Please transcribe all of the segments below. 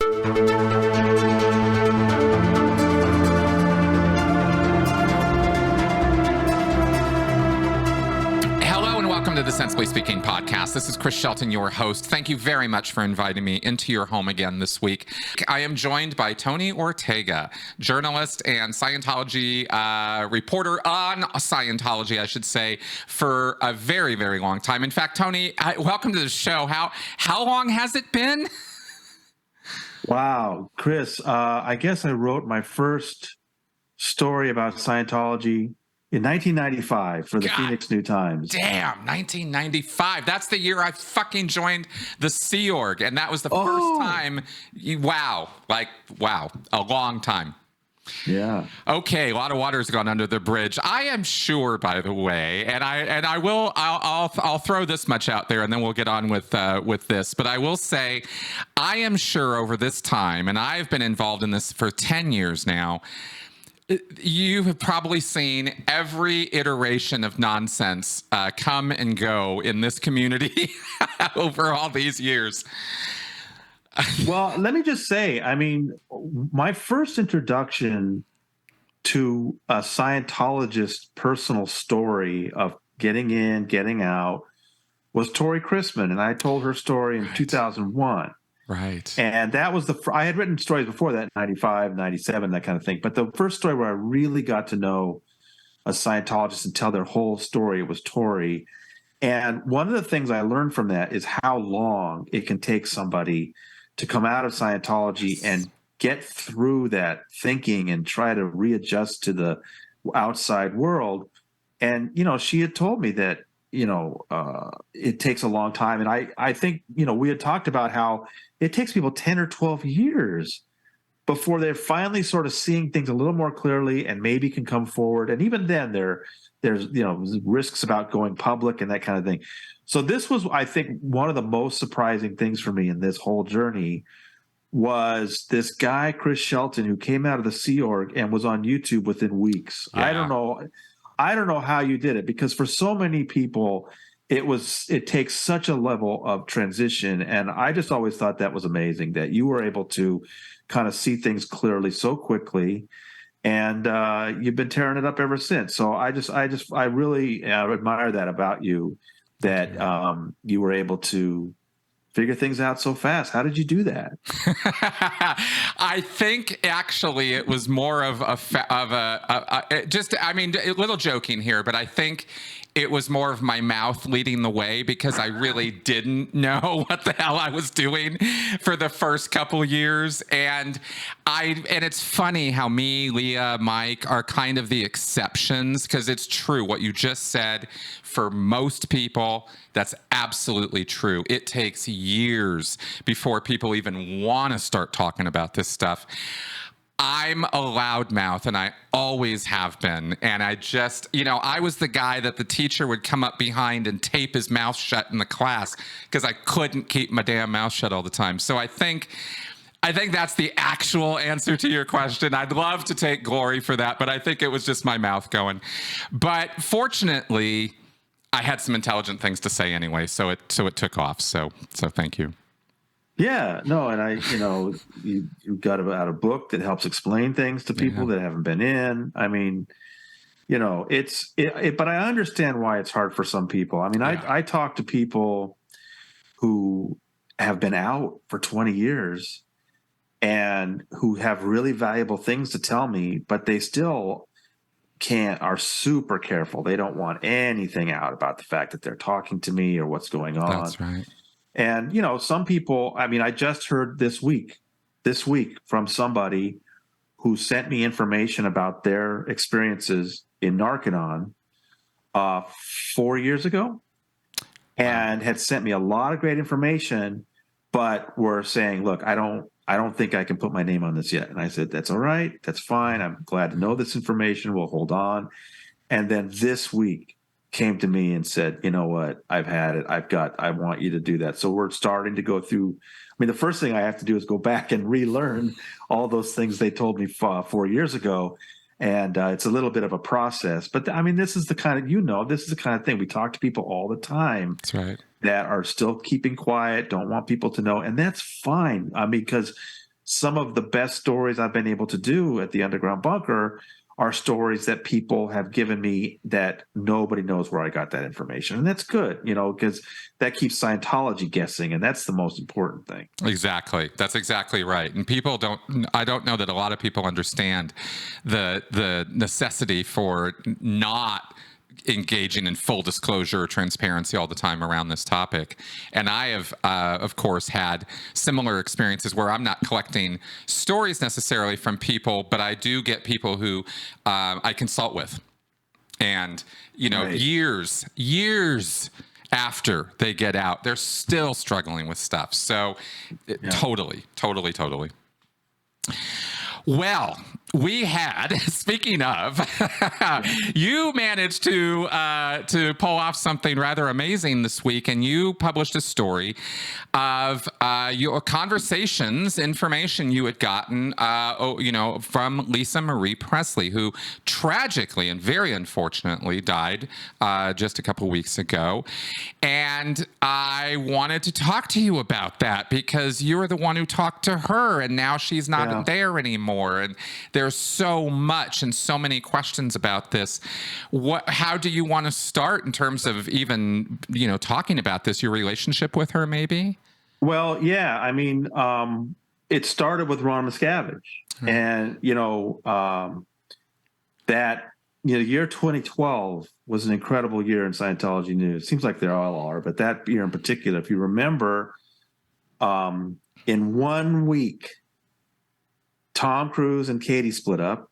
Hello and welcome to the Sensibly Speaking podcast. This is Chris Shelton, your host. Thank you very much for inviting me into your home again this week. I am joined by Tony Ortega, journalist and Scientology reporter on Scientology, I should say, for a very, very long time. In fact, Tony, welcome to the show. How long has it been? Wow, Chris, I guess I wrote my first story about Scientology in 1995 for the Phoenix New Times. Damn, 1995. That's the year I fucking joined the Sea Org. And that was the first time. Wow, a long time. Yeah. Okay, a lot of water's gone under the bridge. I am sure, by the way, I'll throw this much out there, and then we'll get on with this. But I will say, I am sure over this time, and I've been involved in this for 10 years now. You have probably seen every iteration of nonsense come and go in this community over all these years. Well, let me just say, I mean, my first introduction to a Scientologist personal story of getting in, getting out was Tori Chrisman, and I told her story in 2001. Right. And that was I had written stories before that, 95, 97, that kind of thing. But the first story where I really got to know a Scientologist and tell their whole story was Tori. And one of the things I learned from that is how long it can take somebody to come out of Scientology and get through that thinking and try to readjust to the outside world. And, she had told me that, it takes a long time. And I think, we had talked about how it takes people 10 or 12 years before they're finally sort of seeing things a little more clearly and maybe can come forward. And even then there's risks about going public and that kind of thing. So this was, I think, one of the most surprising things for me in this whole journey was this guy, Chris Shelton, who came out of the Sea Org and was on YouTube within weeks. Yeah. I don't know how you did it, because for so many people, it takes such a level of transition. And I just always thought that was amazing that you were able to kind of see things clearly so quickly. And you've been tearing it up ever since. So I really admire that about you, that you were able to figure things out so fast. How did you do that? I think actually it was more of a little joking here, but I think it was more of my mouth leading the way, because I really didn't know what the hell I was doing for the first couple years. And it's funny how me, Leah, Mike are kind of the exceptions, because it's true what you just said. For most people, that's absolutely true. It takes years before people even want to start talking about this stuff. I'm a loudmouth, and I always have been. And I just, I was the guy that the teacher would come up behind and tape his mouth shut in the class because I couldn't keep my damn mouth shut all the time. So I think that's the actual answer to your question. I'd love to take glory for that, but I think it was just my mouth going. But fortunately, I had some intelligent things to say anyway, so it took off. So thank you. Yeah, no, and you got out a book that helps explain things to people that haven't been in. I mean, but I understand why it's hard for some people. I mean, I talk to people who have been out for 20 years and who have really valuable things to tell me, but they still are super careful. They don't want anything out about the fact that they're talking to me or what's going on. That's right. And, some people, I mean, I just heard this week from somebody who sent me information about their experiences in Narconon 4 years ago, and had sent me a lot of great information, but were saying, look, I don't think I can put my name on this yet. And I said, that's all right. That's fine. I'm glad to know this information. We'll hold on. And then this week came to me and said, you know what, I've had it. I want you to do that. So we're starting to go through. I mean, the first thing I have to do is go back and relearn all those things they told me 4 years ago. And it's a little bit of a process. But I mean, this is the kind of thing we talk to people all the time. That's right. That are still keeping quiet, don't want people to know. And that's fine. I mean, because some of the best stories I've been able to do at the Underground Bunker are stories that people have given me that nobody knows where I got that information. And that's good, because that keeps Scientology guessing. And that's the most important thing. Exactly. That's exactly right. And I don't know that a lot of people understand the necessity for not engaging in full disclosure or transparency all the time around this topic. And I have, of course, had similar experiences where I'm not collecting stories necessarily from people, but I do get people who I consult with. And, Right. years after they get out, they're still struggling with stuff. So totally. Well, we had, speaking of, you managed to pull off something rather amazing this week, and you published a story of your conversations, information you had gotten, from Lisa Marie Presley, who tragically and very unfortunately died just a couple weeks ago. And I wanted to talk to you about that because you were the one who talked to her, and now she's not there anymore. And there's so much and so many questions about this. How do you want to start in terms of even, talking about this, your relationship with her, maybe? Well, yeah. I mean, it started with Ron Miscavige. And, that, year 2012 was an incredible year in Scientology news. It seems like they all are, but that year in particular, if you remember, in 1 week, Tom Cruise and Katie split up.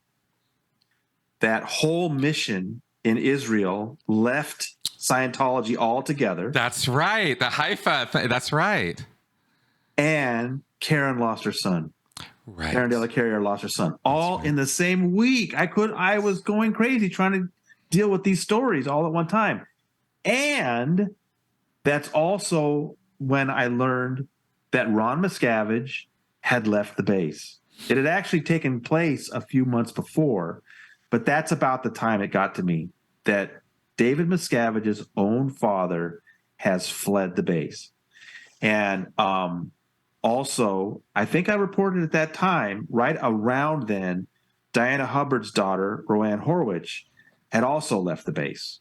That whole mission in Israel left Scientology altogether. That's right. The Haifa thing. That's right. And Karen lost her son. Right. Karen De La Carriere lost her son. All in the same week. I was going crazy trying to deal with these stories all at one time. And that's also when I learned that Ron Miscavige had left the base. It had actually taken place a few months before, but that's about the time it got to me that David Miscavige's own father has fled the base. And also, I think I reported at that time, right around then, Diana Hubbard's daughter, Roanne Horwich, had also left the base.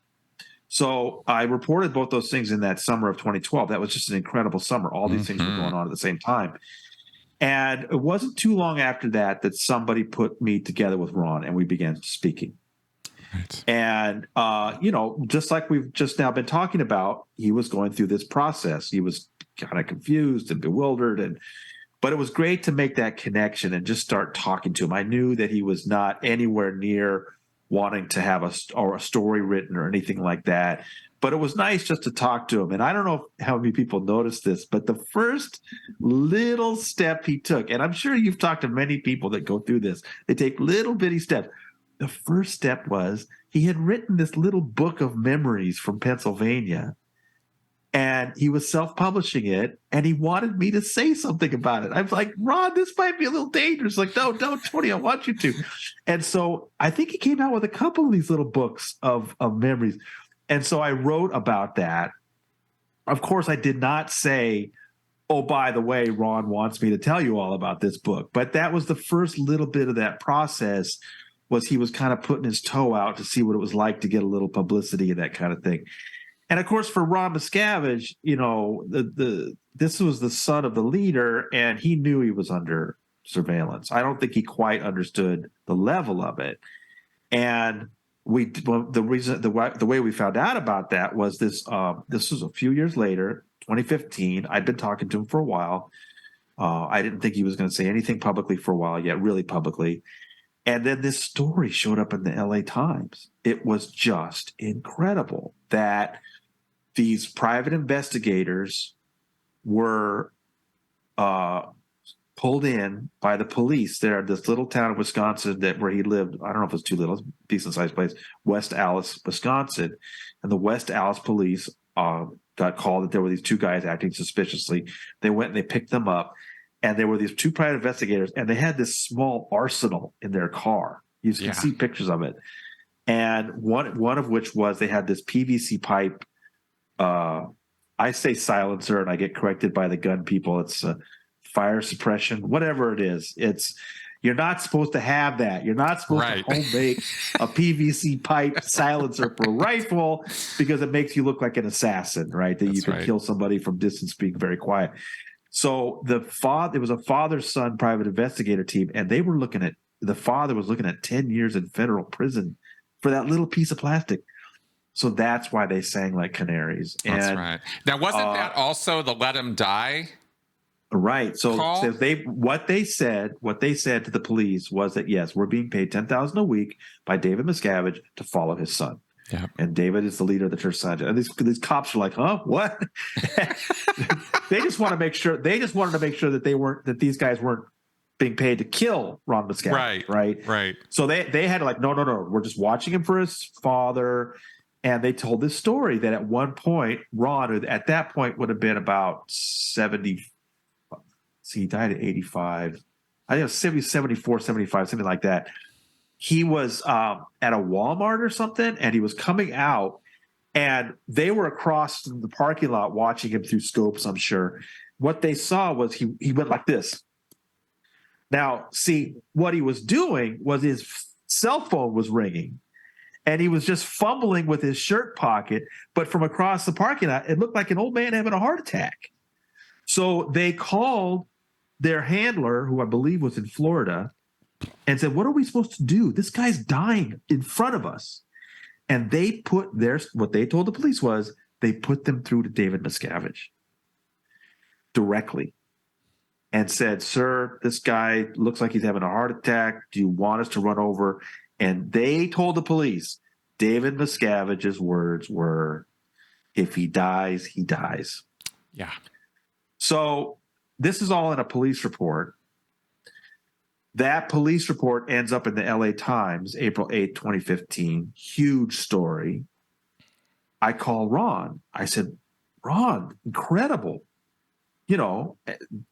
So I reported both those things in that summer of 2012. That was just an incredible summer. All these things were going on at the same time. And it wasn't too long after that somebody put me together with Ron and we began speaking. Right. And, just like we've just now been talking about, he was going through this process. He was kind of confused and bewildered. But it was great to make that connection and just start talking to him. I knew that he was not anywhere near wanting to have a story written or anything like that. But it was nice just to talk to him. And I don't know how many people noticed this, but the first little step he took, and I'm sure you've talked to many people that go through this, they take little bitty steps. The first step was he had written this little book of memories from Pennsylvania, and he was self-publishing it, and he wanted me to say something about it. I was like, Ron, this might be a little dangerous. Like, no, Tony, I want you to. And so I think he came out with a couple of these little books of memories. And so I wrote about that. Of course, I did not say, oh, by the way, Ron wants me to tell you all about this book. But that was the first little bit of that process, was he was kind of putting his toe out to see what it was like to get a little publicity and that kind of thing. And, of course, for Ron Miscavige, this was the son of the leader, and he knew he was under surveillance. I don't think he quite understood the level of it. And the way we found out about that was this was a few years later, 2015. I'd been talking to him for a while. I didn't think he was going to say anything publicly for a while yet, really publicly. And then this story showed up in the LA Times. It was just incredible that these private investigators were pulled in by the police there at this little town in Wisconsin where he lived. I don't know if it was too little, it's a decent-sized place, West Allis, Wisconsin. And the West Allis police got called that there were these two guys acting suspiciously. They went and they picked them up. And there were these two private investigators, and they had this small arsenal in their car. You can see pictures of it. And one of which was they had this PVC pipe. I say silencer, and I get corrected by the gun people. It's fire suppression, whatever it is. You're not supposed to have that. You're not supposed to home make a PVC pipe silencer for a rifle because it makes you look like an assassin, right? That you can kill somebody from distance being very quiet. So it was a father-son private investigator team, and they were the father was looking at 10 years in federal prison for that little piece of plastic. So that's why they sang like canaries. That's right. Now, wasn't that also the Let 'Em Die? Right. So what they said to the police was that, yes, we're being paid $10,000 a week by David Miscavige to follow his son. Yeah. And David is the leader of the church Scientology. And these cops are like, huh? What? They just want to make sure. They just wanted to make sure that these guys weren't being paid to kill Ron Miscavige. Right. So they had to like, no. We're just watching him for his father. And they told this story that at one point, Ron, who at that point would have been about 70. See, he died at 85. I think it was 74, 75, something like that. He was at a Walmart or something, and he was coming out, and they were across the parking lot watching him through scopes, I'm sure. What they saw was he went like this. Now, see, what he was doing was his cell phone was ringing, and he was just fumbling with his shirt pocket, but from across the parking lot, it looked like an old man having a heart attack. So they called their handler, who I believe was in Florida, and said, what are we supposed to do? This guy's dying in front of us. And they what they told the police was they put them through to David Miscavige directly and said, sir, this guy looks like he's having a heart attack. Do you want us to run over? And they told the police, David Miscavige's words were, if he dies, he dies. Yeah. So this is all in a police report. That police report ends up in the LA Times, April 8, 2015. Huge story. I call Ron. I said, Ron, incredible.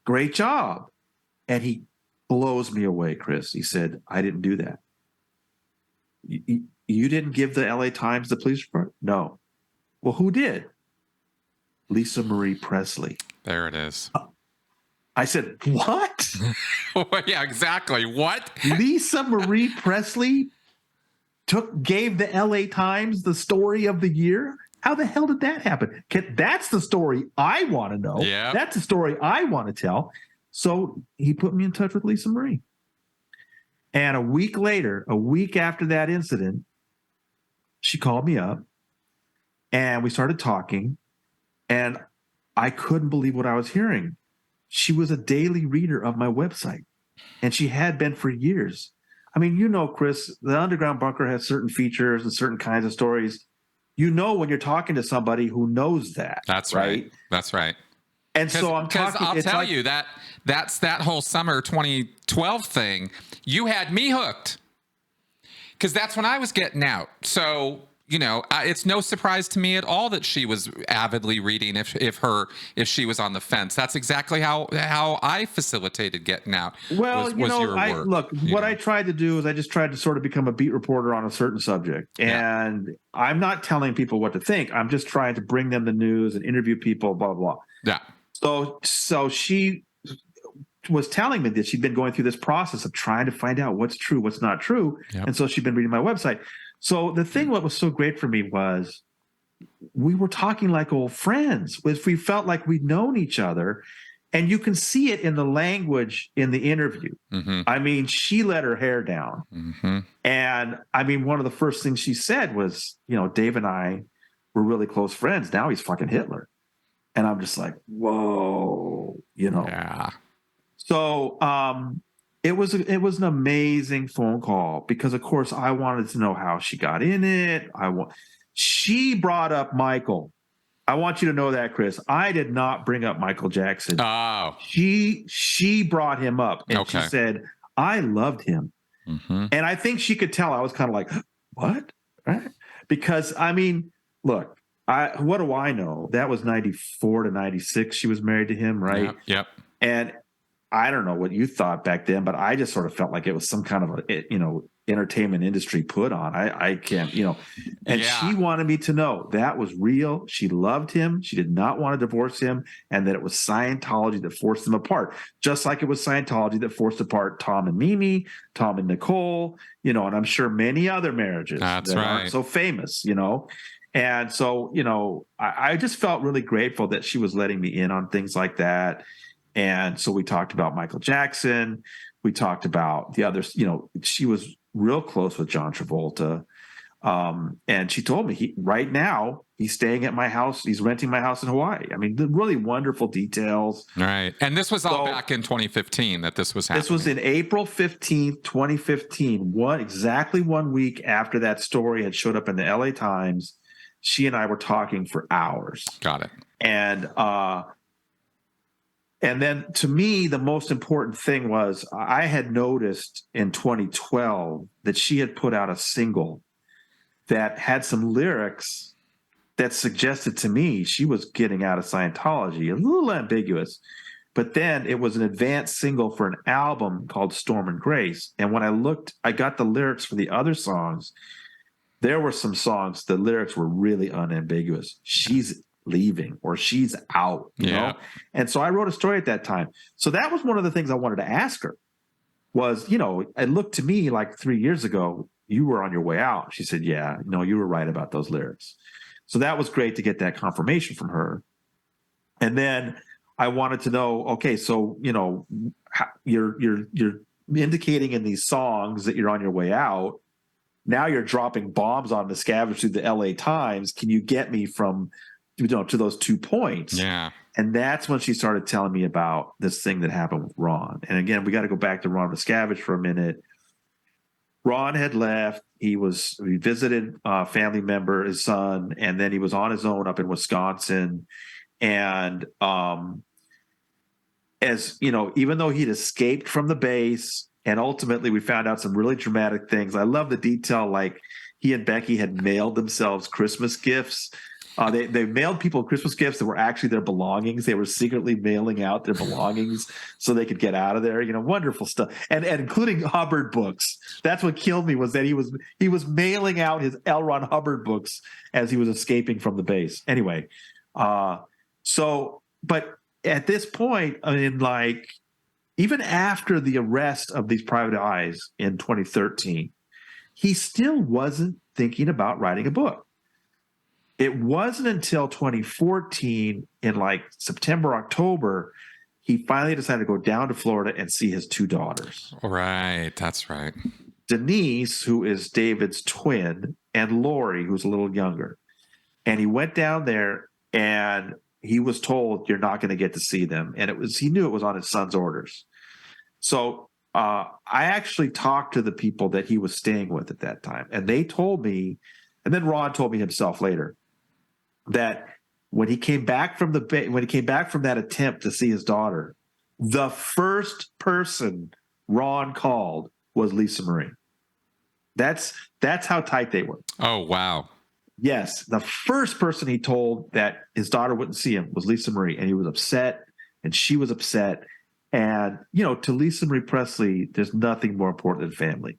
Great job. And he blows me away, Chris. He said, I didn't do that. You didn't give the LA Times the police report? No. Well, who did? Lisa Marie Presley. There it is. I said, what? Yeah, exactly. What? Lisa Marie Presley gave the LA Times the story of the year? How the hell did that happen? That's the story I want to know. Yeah. That's the story I want to tell. So he put me in touch with Lisa Marie. And a week after that incident, she called me up and we started talking, and I couldn't believe what I was hearing. She was a daily reader of my website, and she had been for years. I mean, Chris, the Underground Bunker has certain features and certain kinds of stories. When you're talking to somebody who knows that. That's right. That's right. And so I'm talking. I'll tell you that's that whole summer 2012 thing. You had me hooked because that's when I was getting out. So it's no surprise to me at all that she was avidly reading if she was on the fence. That's exactly how I facilitated getting out. Well, what I tried to do is I just tried to sort of become a beat reporter on a certain subject. And I'm not telling people what to think. I'm just trying to bring them the news and interview people, blah, blah, blah. Yeah. So she was telling me that she'd been going through this process of trying to find out what's true, what's not true. Yep. And so she'd been reading my website. So the thing what was so great for me was we were talking like old friends. We felt like we'd known each other. And you can see it in the language in the interview. Mm-hmm. I mean, she let her hair down. Mm-hmm. And I mean, one of the first things she said was, Dave and I were really close friends. Now he's fucking Hitler. And I'm just like, whoa, Yeah. So it was an amazing phone call because, of course, I wanted to know how she got in it. She brought up Michael. I want you to know that, Chris. I did not bring up Michael Jackson. Oh. She brought him up, and she said, I loved him. Mm-hmm. And I think she could tell I was kind of like, what? Right? Because, I mean, look, what do I know? That was 94 to 96. She was married to him, right? Yep. And I don't know what you thought back then, but I just sort of felt like it was some kind of entertainment industry put on. I can't, and Yeah. she wanted me to know that was real. She loved him. She did not want to divorce him, and that it was Scientology that forced them apart, just like it was Scientology that forced apart Tom and Mimi, Tom and Nicole, and I'm sure many other marriages That's that right. aren't so famous, And so, I just felt really grateful that she was letting me in on things like that. And so we talked about Michael Jackson. We talked about the others. She was real close with John Travolta. And she told me right now he's staying at my house. He's renting my house in Hawaii. I mean, the really wonderful details. Right. And this was all back in 2015 that this was happening. This was in April 15th, 2015. Exactly 1 week after that story had showed up in the LA Times. She and I were talking for hours. Got it. And then to me, the most important thing was I had noticed in 2012 that she had put out a single that had some lyrics that suggested to me she was getting out of Scientology, a little ambiguous. But then it was an advanced single for an album called Storm and Grace. And when I got the lyrics for the other songs. There were some songs, the lyrics were really unambiguous. She's leaving or she's out, you know? And so I wrote a story at that time. So that was one of the things I wanted to ask her was, it looked to me like 3 years ago, you were on your way out. She said, yeah, you were right about those lyrics. So that was great to get that confirmation from her. And then I wanted to know, okay, so, you're indicating in these songs that you're on your way out. Now you're dropping bombs on Miscavige through the LA Times. Can you get me from, to those 2 points? Yeah. And that's when she started telling me about this thing that happened with Ron. And again, we got to go back to Ron Miscavige for a minute. Ron had left. He visited a family member, his son, and then he was on his own up in Wisconsin. And even though he'd escaped from the base, and ultimately, we found out some really dramatic things. I love the detail, like he and Becky had mailed themselves Christmas gifts. They mailed people Christmas gifts that were actually their belongings. They were secretly mailing out their belongings so they could get out of there. Wonderful stuff, and including Hubbard books. That's what killed me was that he was mailing out his L. Ron Hubbard books as he was escaping from the base. Anyway, but at this point, I mean, even after the arrest of these private eyes in 2013, he still wasn't thinking about writing a book. It wasn't until 2014 in September, October, he finally decided to go down to Florida and see his 2 daughters. Right. That's right. Denise, who is David's twin, and Lori, who's a little younger. And he went down there and he was told, you're not going to get to see them. And he knew it was on his son's orders. So I actually talked to the people that he was staying with at that time. And they told me, and then Ron told me himself later, that when he came back from that attempt to see his daughter, the first person Ron called was Lisa Marie. That's how tight they were. Oh, wow. Yes. The first person he told that his daughter wouldn't see him was Lisa Marie. And he was upset and she was upset. And, to Lisa Marie Presley, there's nothing more important than family.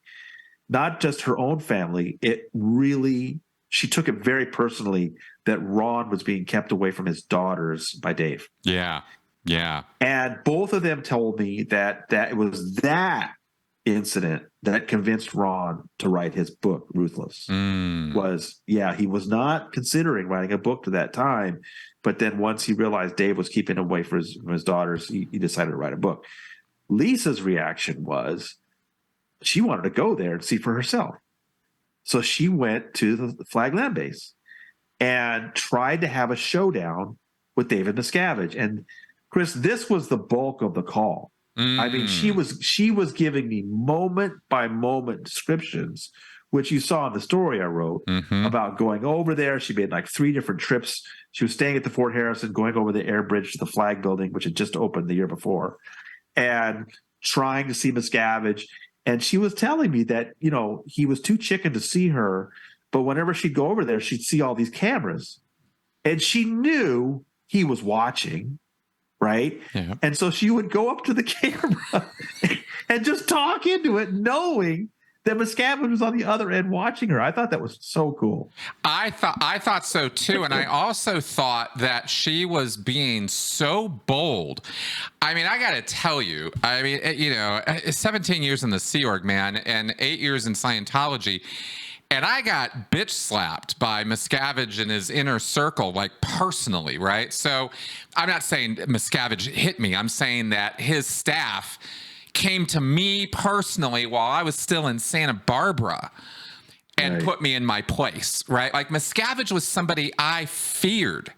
Not just her own family. She took it very personally that Ron was being kept away from his daughters by Dave. Yeah. Yeah. And both of them told me that it was that incident that convinced Ron to write his book, Ruthless. He was not considering writing a book to that time. But then once he realized Dave was keeping him away from his daughters, he decided to write a book. Lisa's reaction was she wanted to go there and see for herself. So she went to the Flag Land base and tried to have a showdown with David Miscavige. And Chris, this was the bulk of the call. I mean, she was giving me moment by moment descriptions, which you saw in the story I wrote about going over there. She made 3 different trips. She was staying at the Fort Harrison, going over the air bridge to the flag building, which had just opened the year before, and trying to see Miscavige. And she was telling me that, he was too chicken to see her, but whenever she'd go over there, she'd see all these cameras. And she knew he was watching, right? Yeah. And so she would go up to the camera and just talk into it, knowing that Miscavige was on the other end watching her. I thought that was so cool. I thought so too, and I also thought that she was being so bold. I mean, I got to tell you, 17 years in the Sea Org, man, and 8 years in Scientology, and I got bitch slapped by Miscavige and his inner circle, like personally, right? So I'm not saying Miscavige hit me. I'm saying that his staff came to me personally while I was still in Santa Barbara and put me in my place, right? Like Miscavige was somebody I feared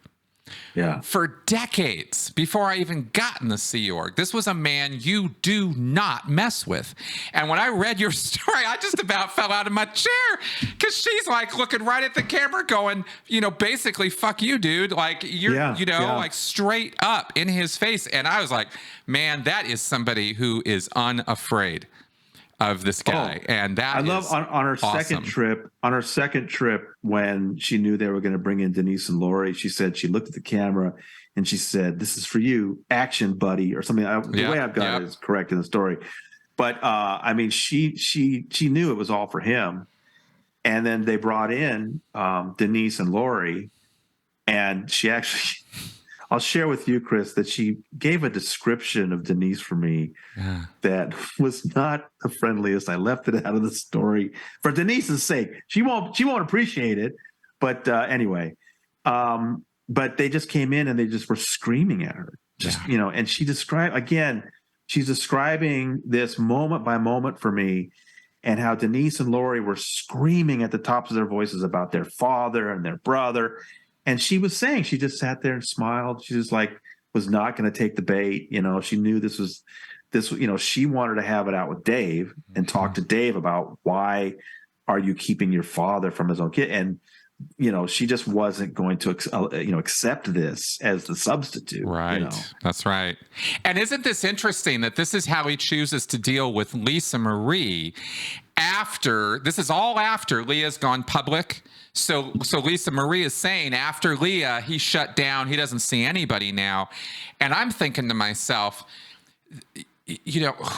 for decades before I even got in the Sea Org. This was a man you do not mess with. And when I read your story, I just about fell out of my chair because she's like looking right at the camera going, basically, fuck you, dude. Like like straight up in his face. And I was like, man, that is somebody who is unafraid of this guy. And that I love on her awesome. second trip when she knew they were going to bring in Denise and Lori, she said she looked at the camera and she said, "This is for you, action buddy," or something. The way I've got it is correct in the story. But she knew it was all for him. And then they brought in Denise and Lori, and she actually I'll share with you, Chris, that she gave a description of Denise for me that was not the friendliest. I left it out of the story for Denise's sake. She won't appreciate it, but anyway. But they just came in and they just were screaming at her, and she's describing this moment by moment for me, and how Denise and Lori were screaming at the tops of their voices about their father and their brother. And she was saying, she just sat there and smiled. She just was not going to take the bait. She knew this, she wanted to have it out with Dave and talk to Dave about why are you keeping your father from his own kid? And, she just wasn't going to, accept this as the substitute. Right. That's right. And isn't this interesting that this is how he chooses to deal with Lisa Marie this is all after Leah's gone public. So Lisa Marie is saying after Leah, he shut down. He doesn't see anybody now. And I'm thinking to myself,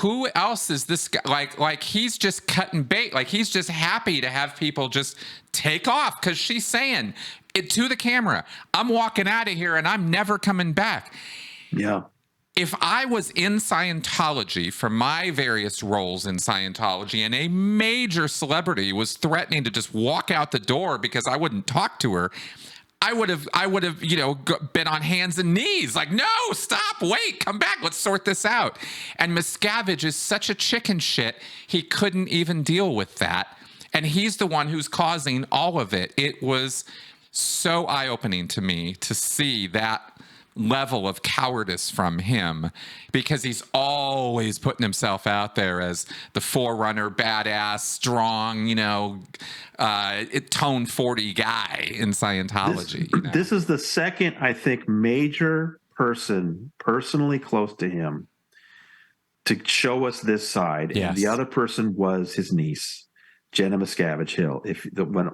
who else is this guy? Like he's just cutting bait. Like he's just happy to have people just take off because she's saying it to the camera. I'm walking out of here and I'm never coming back. Yeah. If I was in Scientology for my various roles in Scientology and a major celebrity was threatening to just walk out the door because I wouldn't talk to her, I would have, been on hands and knees like, no, stop, wait, come back, let's sort this out. And Miscavige is such a chicken shit, he couldn't even deal with that. And he's the one who's causing all of it. It was so eye-opening to me to see that level of cowardice from him, because he's always putting himself out there as the forerunner, badass, strong, tone 40 guy in Scientology. This is the second, I think, major person personally close to him to show us this side. Yes. And the other person was his niece, Jenna Miscavige Hill.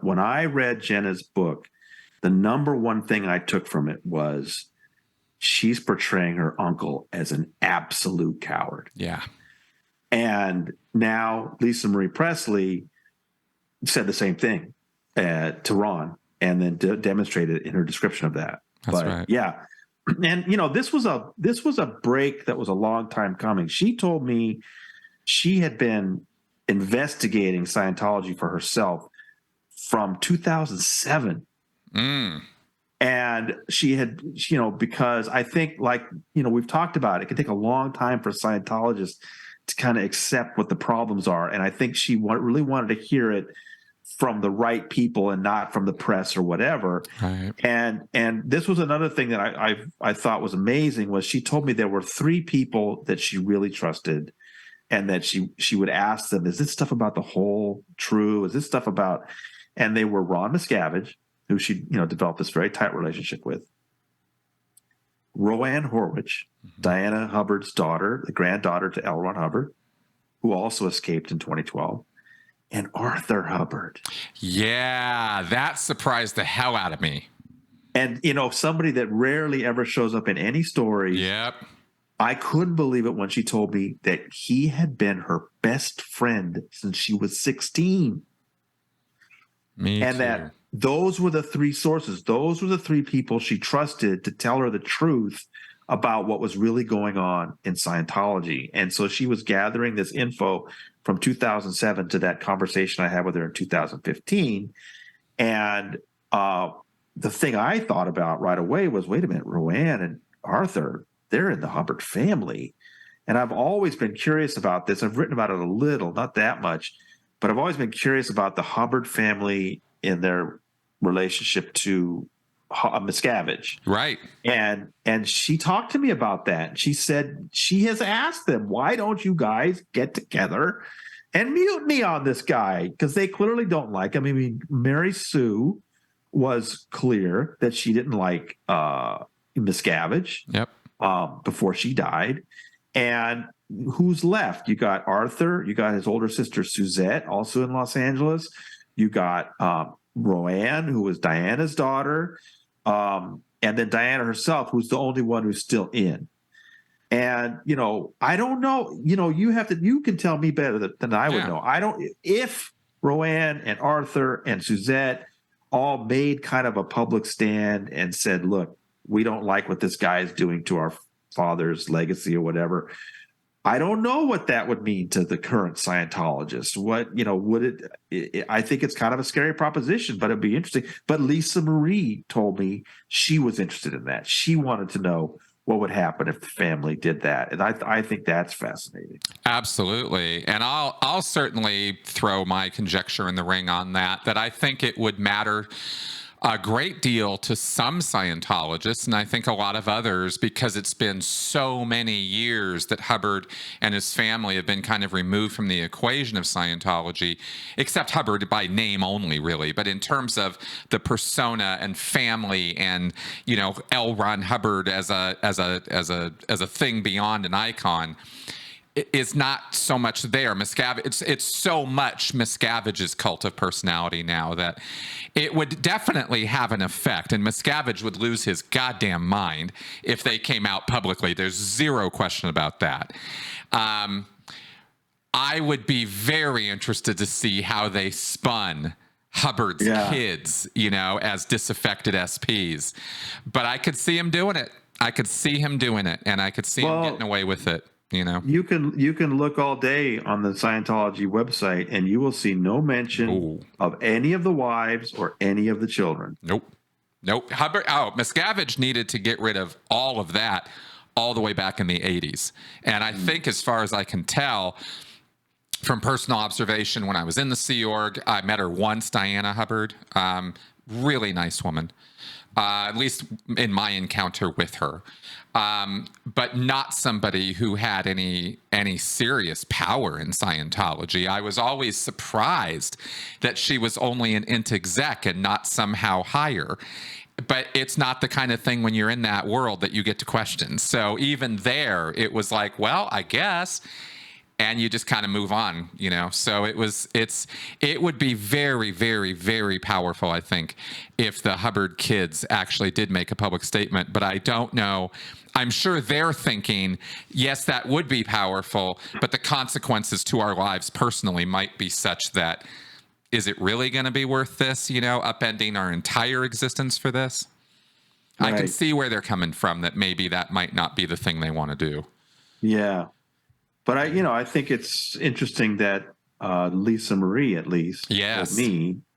When I read Jenna's book, the number one thing I took from it was she's portraying her uncle as an absolute coward. Yeah. And now Lisa Marie Presley said the same thing to Ron, and then demonstrated in her description of that. That's right. Yeah. And this was a break that was a long time coming. She told me she had been investigating Scientology for herself from 2007. And she had, because I think we've talked about, it can take a long time for Scientologists to kind of accept what the problems are. And I think she really wanted to hear it from the right people and not from the press or whatever. Right. And this was another thing that I thought was amazing, was she told me there were 3 people that she really trusted, and that she would ask them, is this stuff about the whole true? Is this stuff about, and they were Ron Miscavige, who she developed this very tight relationship with, Roanne Horwich, Diana Hubbard's daughter, the granddaughter to L. Ron Hubbard, who also escaped in 2012, and Arthur Hubbard. Yeah, that surprised the hell out of me. And somebody that rarely ever shows up in any stories. Yep. I couldn't believe it when she told me that he had been her best friend since she was 16. Me And too. that those were the three sources. Those were the three people she trusted to tell her the truth about what was really going on in Scientology. And so she was gathering this info from 2007 to that conversation I had with her in 2015. And the thing I thought about right away was, wait a minute, Roanne and Arthur, they're in the Hubbard family. And I've always been curious about this. I've written about it a little, not that much, but I've always been curious about the Hubbard family in their relationship to Miscavige. Right. And she talked to me about that. She said she has asked them, why don't you guys get together and mutiny on this guy? Because they clearly don't like him. I mean, Mary Sue was clear that she didn't like Miscavige. Yep. Before she died. And who's left? You got Arthur. You got his older sister Suzette, also in Los Angeles. You got Roanne, who was Diana's daughter. And then Diana herself, who's the only one who's still in. And, I don't know, you can tell me better than I would know. If Roanne and Arthur and Suzette all made kind of a public stand and said, look, we don't like what this guy is doing to our father's legacy or whatever. I don't know what that would mean to the current Scientologists. What, would it, I think it's kind of a scary proposition, but it'd be interesting. But Lisa Marie told me she was interested in that. She wanted to know what would happen if the family did that. And I think that's fascinating. Absolutely. And I'll certainly throw my conjecture in the ring on that I think it would matter a great deal to some Scientologists, and I think a lot of others, because it's been so many years that Hubbard and his family have been kind of removed from the equation of Scientology, except Hubbard by name only, really. But in terms of the persona and family, and L. Ron Hubbard as a thing beyond an icon, is not so much there. Miscavige, it's so much Miscavige's cult of personality now that it would definitely have an effect, and Miscavige would lose his goddamn mind if they came out publicly. There's zero question about that. I would be very interested to see how they spun Hubbard's kids, as disaffected SPs. But I could see him doing it. I could see him doing it, and I could see him getting away with it. You can look all day on the Scientology website and you will see no mention of any of the wives or any of the children. Nope. Miscavige needed to get rid of all of that all the way back in the 80s. And I think, as far as I can tell from personal observation, when I was in the Sea Org, I met her once, Diana Hubbard. Really nice woman. At least in my encounter with her. But not somebody who had any serious power in Scientology. I was always surprised that she was only an int exec and not somehow higher. But it's not the kind of thing when you're in that world that you get to question. So even there, it was like, well, I guess. And you just kind of move on, So it would be very, very, very powerful, I think, if the Hubbard kids actually did make a public statement. But I don't know. I'm sure they're thinking, yes, that would be powerful, but the consequences to our lives personally might be such that, is it really going to be worth this, upending our entire existence for this? Right. I can see where they're coming from, that maybe that might not be the thing they want to do. Yeah. But I think it's interesting that Lisa Marie, at least,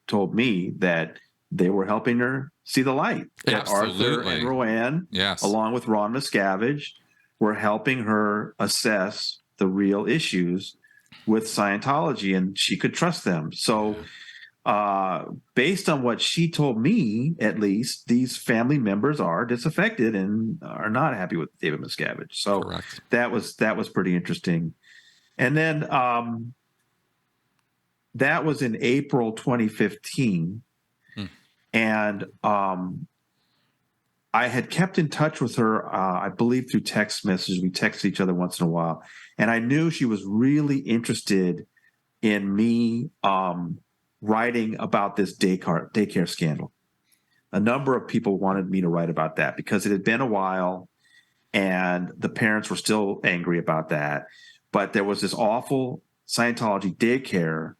told me that they were helping her see the light. That Arthur and Roanne, along with Ron Miscavige, were helping her assess the real issues with Scientology, and she could trust them. So based on what she told me, at least, these family members are disaffected and are not happy with David Miscavige. So correct. that was pretty interesting. And then that was in April 2015. And I had kept in touch with her, I believe, through text messages. We text each other once in a while. And I knew she was really interested in me writing about this daycare scandal. A number of people wanted me to write about that because it had been a while. and the parents were still angry about that. But there was this awful Scientology daycare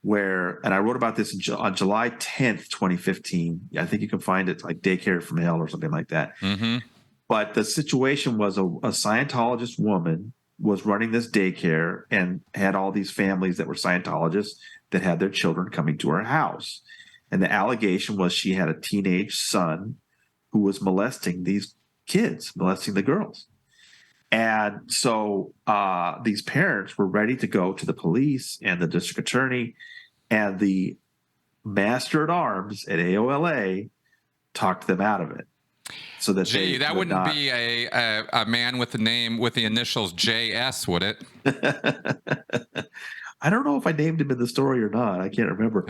where, and I wrote about this on July 10th, 2015. I think you can find it like Daycare from Hell or something like that. Mm-hmm. But the situation was a Scientologist woman was running this daycare and had all these families that were Scientologists that had their children coming to her house. And the allegation was she had a teenage son who was molesting these kids, molesting the girls. And so these parents were ready to go to the police and the district attorney, and the master at arms at AOLA talked them out of it. So that that wouldn't be a man with the name with the initials JS, would it? I don't know if I named him in the story or not. I can't remember.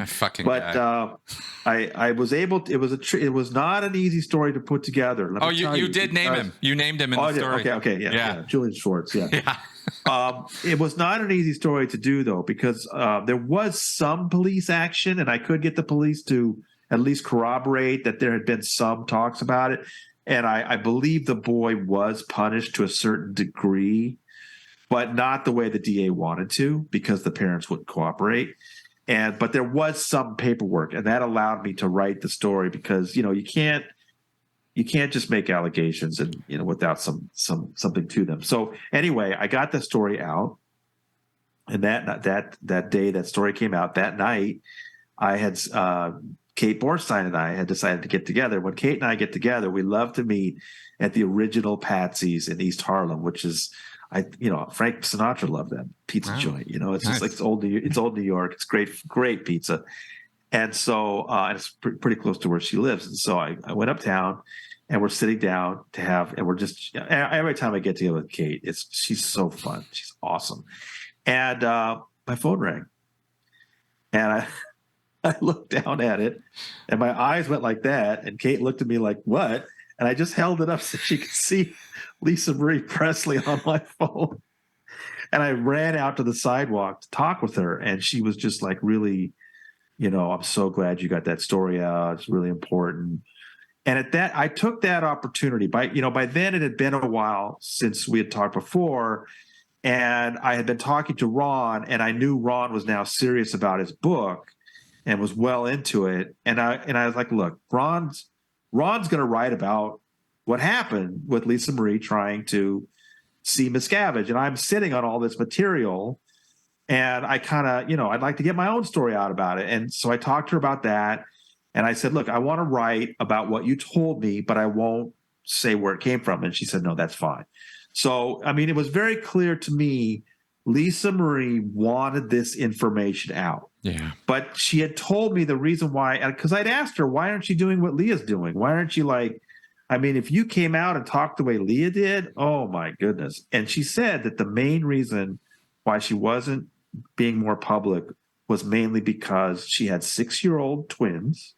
I was able to, it was not an easy story to put together. You did name him. You named him in the story. Okay. Yeah. Julian Schwartz. Yeah. It was not an easy story to do though, because there was some police action, and I could get the police to at least corroborate that there had been some talks about it. And I believe the boy was punished to a certain degree, but not the way the DA wanted to, because the parents wouldn't cooperate. But there was some paperwork, and that allowed me to write the story, because you can't just make allegations and without something to them. So anyway, I got the story out, and that day that story came out, that night, I had Kate Borstein and I had decided to get together. When Kate and I get together, we love to meet at the original Patsy's in East Harlem, which is, Frank Sinatra loved that pizza joint. It's nice. Just like it's old New York. It's great pizza. And so it's pretty close to where she lives. And so I went uptown, and we're sitting down to have, and we're just, every time I get together with Kate, she's so fun. She's awesome. And my phone rang, and I looked down at it, and my eyes went like that. And Kate looked at me like, what? And I just held it up so she could see Lisa Marie Presley on my phone. And I ran out to the sidewalk to talk with her. And she was just like, really, I'm so glad you got that story out. It's really important. And at that, I took that opportunity. By then it had been a while since we had talked before. And I had been talking to Ron, and I knew Ron was now serious about his book and was well into it. And I was like, look, Ron's going to write about what happened with Lisa Marie trying to see Miscavige. And I'm sitting on all this material, and I kind of, I'd like to get my own story out about it. And so I talked to her about that. And I said, look, I want to write about what you told me, but I won't say where it came from. And she said, no, that's fine. So, it was very clear to me, Lisa Marie wanted this information out. Yeah. But she had told me the reason why, because I'd asked her, why aren't you doing what Leah's doing? Why aren't you like, if you came out and talked the way Leah did, oh my goodness. And she said that the main reason why she wasn't being more public was mainly because she had 6-year-old twins.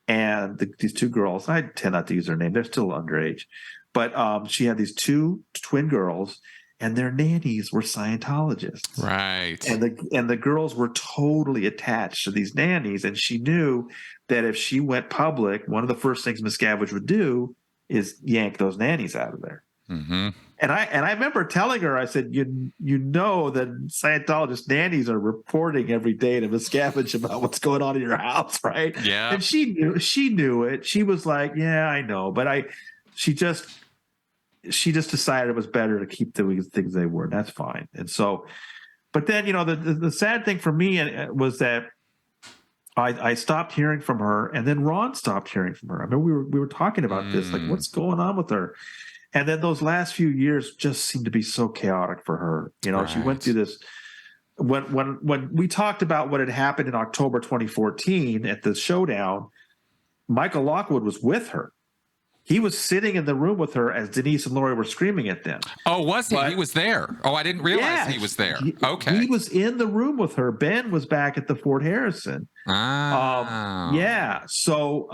And these two girls, I tend not to use their name, they're still underage. But she had these two twin girls, and their nannies were Scientologists. Right. And the girls were totally attached to these nannies. And she knew that if she went public, one of the first things Miscavige would do is yank those nannies out of there. Mm-hmm. And I remember telling her, I said, that Scientologist nannies are reporting every day to Miscavige about what's going on in your house, right? Yeah. And she knew it. She was like, yeah, I know. But she just decided it was better to keep the things they were. And that's fine. And so, but then, the sad thing for me was that I stopped hearing from her, and then Ron stopped hearing from her. I mean, we were talking about this, like what's going on with her. And then those last few years just seemed to be so chaotic for her. Right. She went through this. When we talked about what had happened in October 2014 at the Showdown, Michael Lockwood was with her. He was sitting in the room with her as Denise and Lori were screaming at them. Oh, was he? He was there. Oh, I didn't realize he was there. Okay. He was in the room with her. Ben was back at the Fort Harrison. Yeah. So,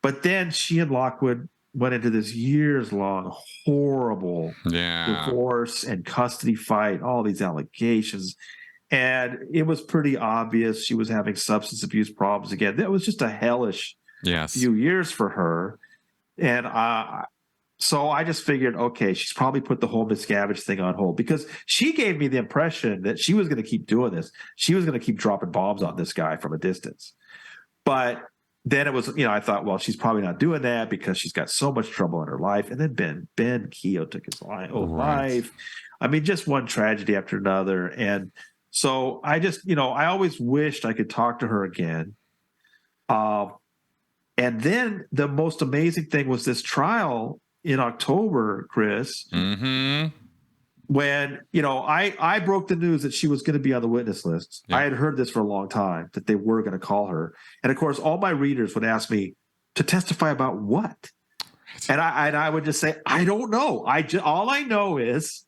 but then she and Lockwood went into this years-long horrible divorce and custody fight, all these allegations. And it was pretty obvious she was having substance abuse problems again. That was just a hellish few years for her. And So I just figured, okay, she's probably put the whole Miscavige thing on hold because she gave me the impression that she was going to keep doing this. She was going to keep dropping bombs on this guy from a distance. But then it was, I thought, well, she's probably not doing that because she's got so much trouble in her life. And then Ben Keogh took his life. I mean, just one tragedy after another. And so I just, I always wished I could talk to her again. And then the most amazing thing was this trial in October, Chris, when, I broke the news that she was going to be on the witness list. Yeah. I had heard this for a long time, that they were going to call her. And of course, all my readers would ask me to testify about what? And I would just say, I don't know. All I know is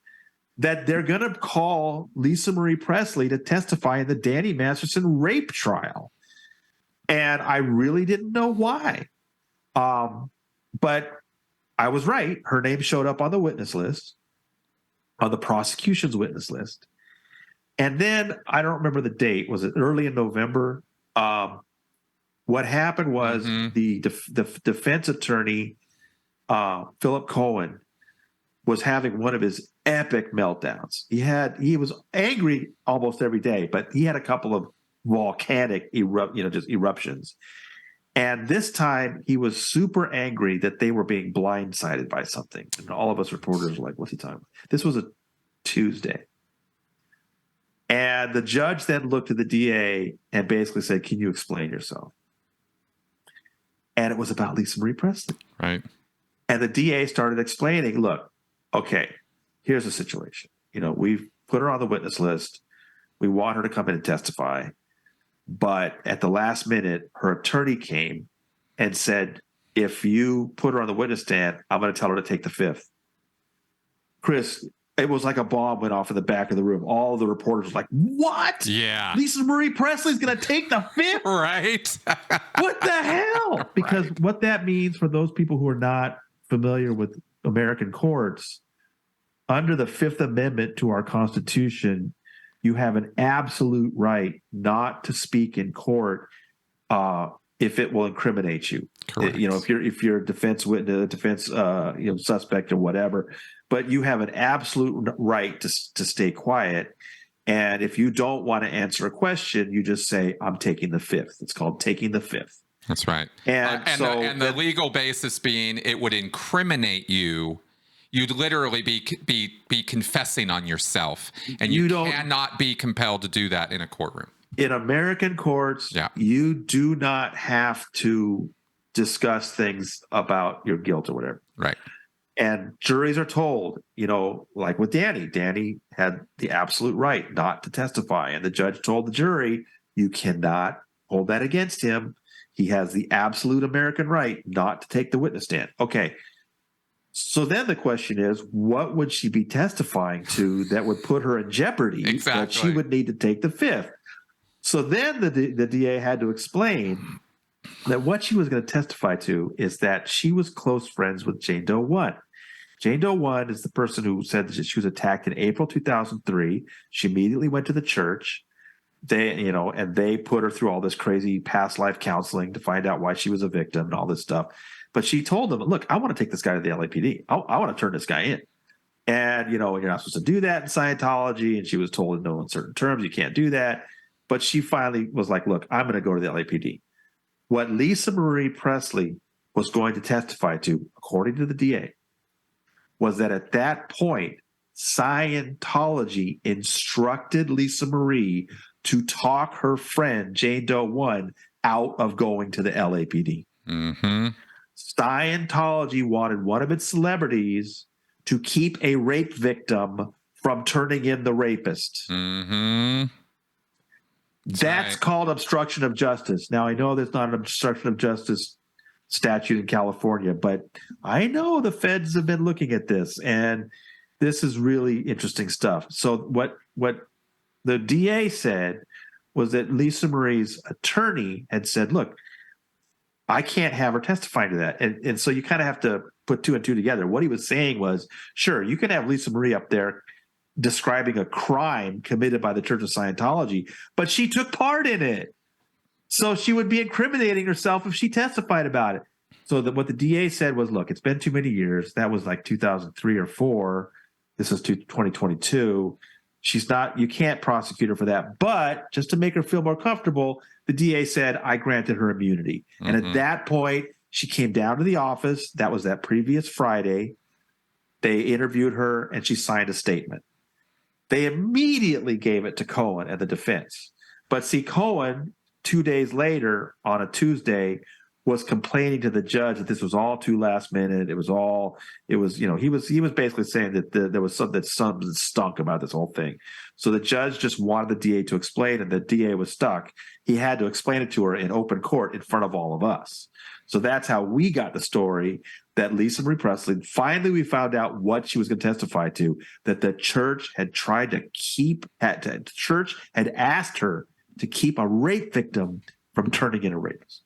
that they're going to call Lisa Marie Presley to testify in the Danny Masterson rape trial. And I really didn't know why. But I was right. Her name showed up on the witness list, on the prosecution's witness list. And then I don't remember the date. Was it early in November? What happened was the defense attorney, Philip Cohen, was having one of his epic meltdowns. He was angry almost every day, but he had a couple of volcanic eruptions. And this time he was super angry that they were being blindsided by something. And all of us reporters were like, what's he talking about? This was a Tuesday. And the judge then looked at the DA and basically said, can you explain yourself? And it was about Lisa Marie Presley. Right. And the DA started explaining, look, okay, here's the situation. We've put her on the witness list. We want her to come in and testify. But at the last minute, her attorney came and said, if you put her on the witness stand, I'm going to tell her to take the fifth. Chris, it was like a bomb went off in the back of the room. All of the reporters were like, what? Yeah. Lisa Marie Presley's going to take the fifth? Right. What the hell? Because what that means for those people who are not familiar with American courts, under the Fifth Amendment to our Constitution, you have an absolute right not to speak in court if it will incriminate you. Correct. If you're a defense witness, defense suspect or whatever, but you have an absolute right to stay quiet. And if you don't want to answer a question, you just say, I'm taking the fifth. It's called taking the fifth. That's right. And the legal basis being it would incriminate you. You'd literally be confessing on yourself, and you cannot be compelled to do that in a courtroom. In American courts, you do not have to discuss things about your guilt or whatever. Right. And juries are told, like with Danny had the absolute right not to testify. And the judge told the jury, you cannot hold that against him. He has the absolute American right not to take the witness stand. Okay. So then the question is, what would she be testifying to that would put her in jeopardy? Exactly. That she would need to take the fifth. So then the DA had to explain that what she was going to testify to is that she was close friends with Jane Doe 1. Jane Doe 1 is the person who said that she was attacked in April 2003. She immediately went to the church. They put her through all this crazy past life counseling to find out why she was a victim and all this stuff. But she told them, look, I want to take this guy to the LAPD. I want to turn this guy in. And, you're not supposed to do that in Scientology. And she was told in no uncertain terms, you can't do that. But she finally was like, look, I'm going to go to the LAPD. What Lisa Marie Presley was going to testify to, according to the DA, was that at that point, Scientology instructed Lisa Marie to talk her friend, Jane Doe 1, out of going to the LAPD. Mm-hmm. Scientology wanted one of its celebrities to keep a rape victim from turning in the rapist. Mm-hmm. That's called obstruction of justice. Now, I know there's not an obstruction of justice statute in California, but I know the feds have been looking at this, and this is really interesting stuff. So what the DA said was that Lisa Marie's attorney had said, look, I can't have her testifying to that. And so you kind of have to put two and two together. What he was saying was, sure, you can have Lisa Marie up there describing a crime committed by the Church of Scientology, but she took part in it. So she would be incriminating herself if she testified about it. So what the DA said was, look, it's been too many years. That was like 2003 or 4. This is 2022. She's not, you can't prosecute her for that. But just to make her feel more comfortable, the DA said, I granted her immunity. Mm-hmm. And at that point, she came down to the office. That was that previous Friday. They interviewed her and she signed a statement. They immediately gave it to Cohen and the defense. But see, Cohen, 2 days later on a Tuesday, was complaining to the judge that this was all too last minute. He was basically saying that there was something that stunk about this whole thing. So the judge just wanted the DA to explain, and the DA was stuck. He had to explain it to her in open court in front of all of us. So that's how we got the story that Lisa Marie Presley, finally we found out what she was going to testify to, that the church had tried to the church had asked her to keep a rape victim from turning into rapists.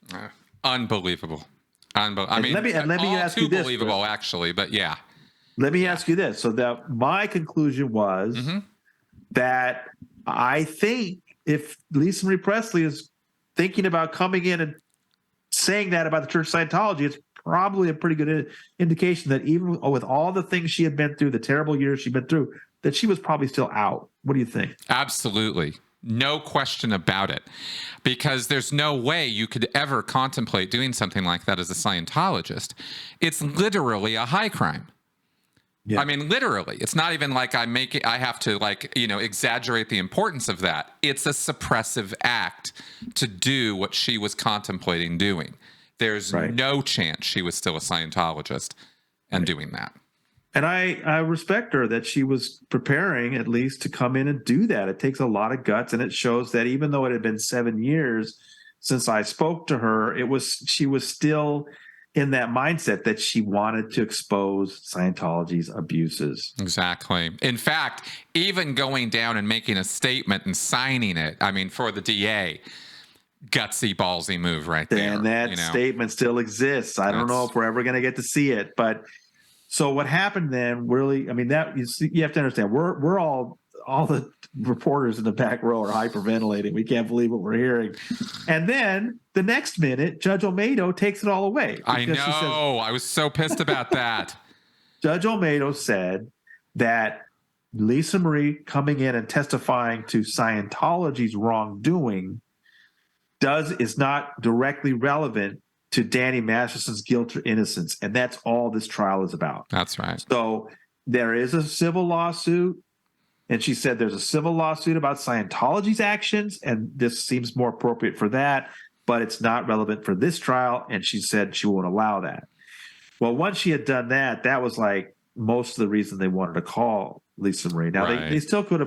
Unbelievable. I mean, let me ask you this. Believable, actually, but yeah. Let me ask you this. So that my conclusion was that I think if Lisa Marie Presley is thinking about coming in and saying that about the Church of Scientology, it's probably a pretty good indication that even with all the things she had been through, the terrible years she'd been through, that she was probably still out. What do you think? Absolutely. No question about it, because there's no way you could ever contemplate doing something like that as a Scientologist. It's literally a high crime. Yeah. I mean, literally, it's not even like I have to exaggerate the importance of that. It's a suppressive act to do what she was contemplating doing. There's no chance she was still a Scientologist and doing that. And I respect her that she was preparing at least to come in and do that. It takes a lot of guts, and it shows that even though it had been 7 years since I spoke to her, she was still in that mindset that she wanted to expose Scientology's abuses. Exactly. In fact, even going down and making a statement and signing it, I mean, for the DA, gutsy, ballsy move right there. And that statement still exists. I don't know if we're ever going to get to see it, but so what happened then really, I mean, that you have to understand, we're all the reporters in the back row are hyperventilating. We can't believe what we're hearing. And then the next minute, Judge Olmedo takes it all away. I know. I was so pissed about that. Judge Olmedo said that Lisa Marie coming in and testifying to Scientology's wrongdoing is not directly relevant to Danny Masterson's guilt or innocence. And that's all this trial is about. That's right. So there is a civil lawsuit. And she said there's a civil lawsuit about Scientology's actions, and this seems more appropriate for that, but it's not relevant for this trial. And she said she won't allow that. Well, once she had done that, that was like most of the reason they wanted to call Lisa Marie. Now they still could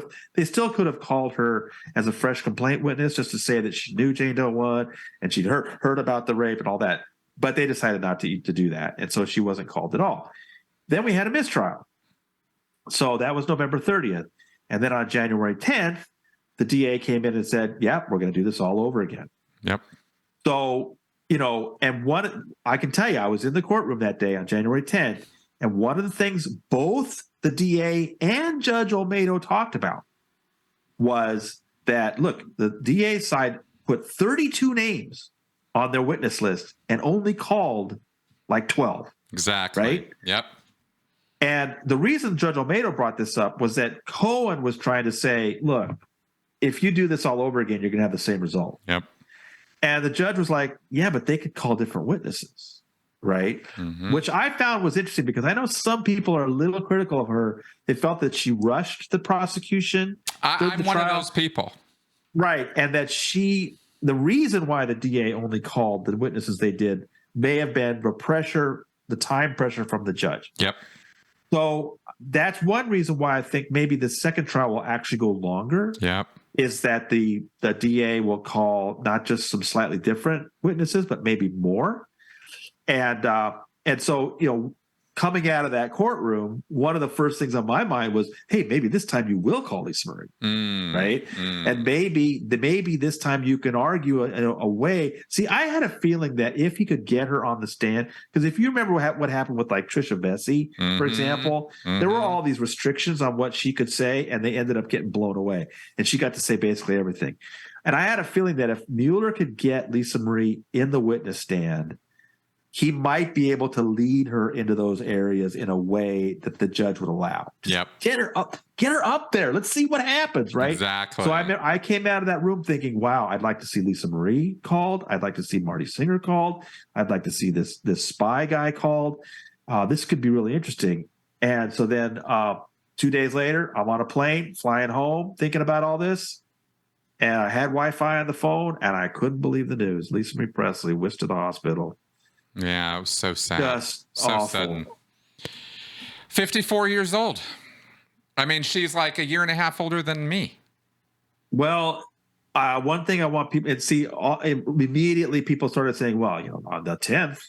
have called her as a fresh complaint witness just to say that she knew Jane Doe 1 and she'd heard about the rape and all that. But they decided not to do that, and so she wasn't called at all. Then we had a mistrial. So that was November 30th. And then on January 10th, the DA came in and said, yeah, we're going to do this all over again. Yep. So, and I can tell you, I was in the courtroom that day on January 10th, and one of the things both the DA and Judge Olmedo talked about was that, look, the DA side put 32 names on their witness list and only called like 12. Exactly. Right? Yep. And the reason Judge Olmedo brought this up was that Cohen was trying to say, look, if you do this all over again, you're going to have the same result. Yep. And the judge was like, yeah, but they could call different witnesses, right? Mm-hmm. Which I found was interesting because I know some people are a little critical of her. They felt that she rushed the prosecution. I'm one of those people. Right. And that the reason why the DA only called the witnesses they did may have been the time pressure from the judge. Yep. So that's one reason why I think maybe the second trial will actually go longer. Yep. Is that the DA will call not just some slightly different witnesses, but maybe more. And so, coming out of that courtroom, one of the first things on my mind was, hey, maybe this time you will call Lisa Marie, right? And maybe this time you can argue a way. See, I had a feeling that if he could get her on the stand, because if you remember what happened with like Trisha Vesey, for example, there were all these restrictions on what she could say, and they ended up getting blown away. And she got to say basically everything. And I had a feeling that if Mueller could get Lisa Marie in the witness stand, he might be able to lead her into those areas in a way that the judge would allow. Yep. Get her up there. Let's see what happens, right? Exactly. So I came out of that room thinking, wow, I'd like to see Lisa Marie called. I'd like to see Marty Singer called. I'd like to see this spy guy called. This could be really interesting. And so then 2 days later, I'm on a plane flying home thinking about all this. And I had Wi-Fi on the phone, and I couldn't believe the news. Lisa Marie Presley whisked to the hospital. Yeah, it was so sad. Just so awful. Sudden. 54 years old. I mean, she's like a year and a half older than me. Well, one thing I want people to see, immediately people started saying, well, on the 10th,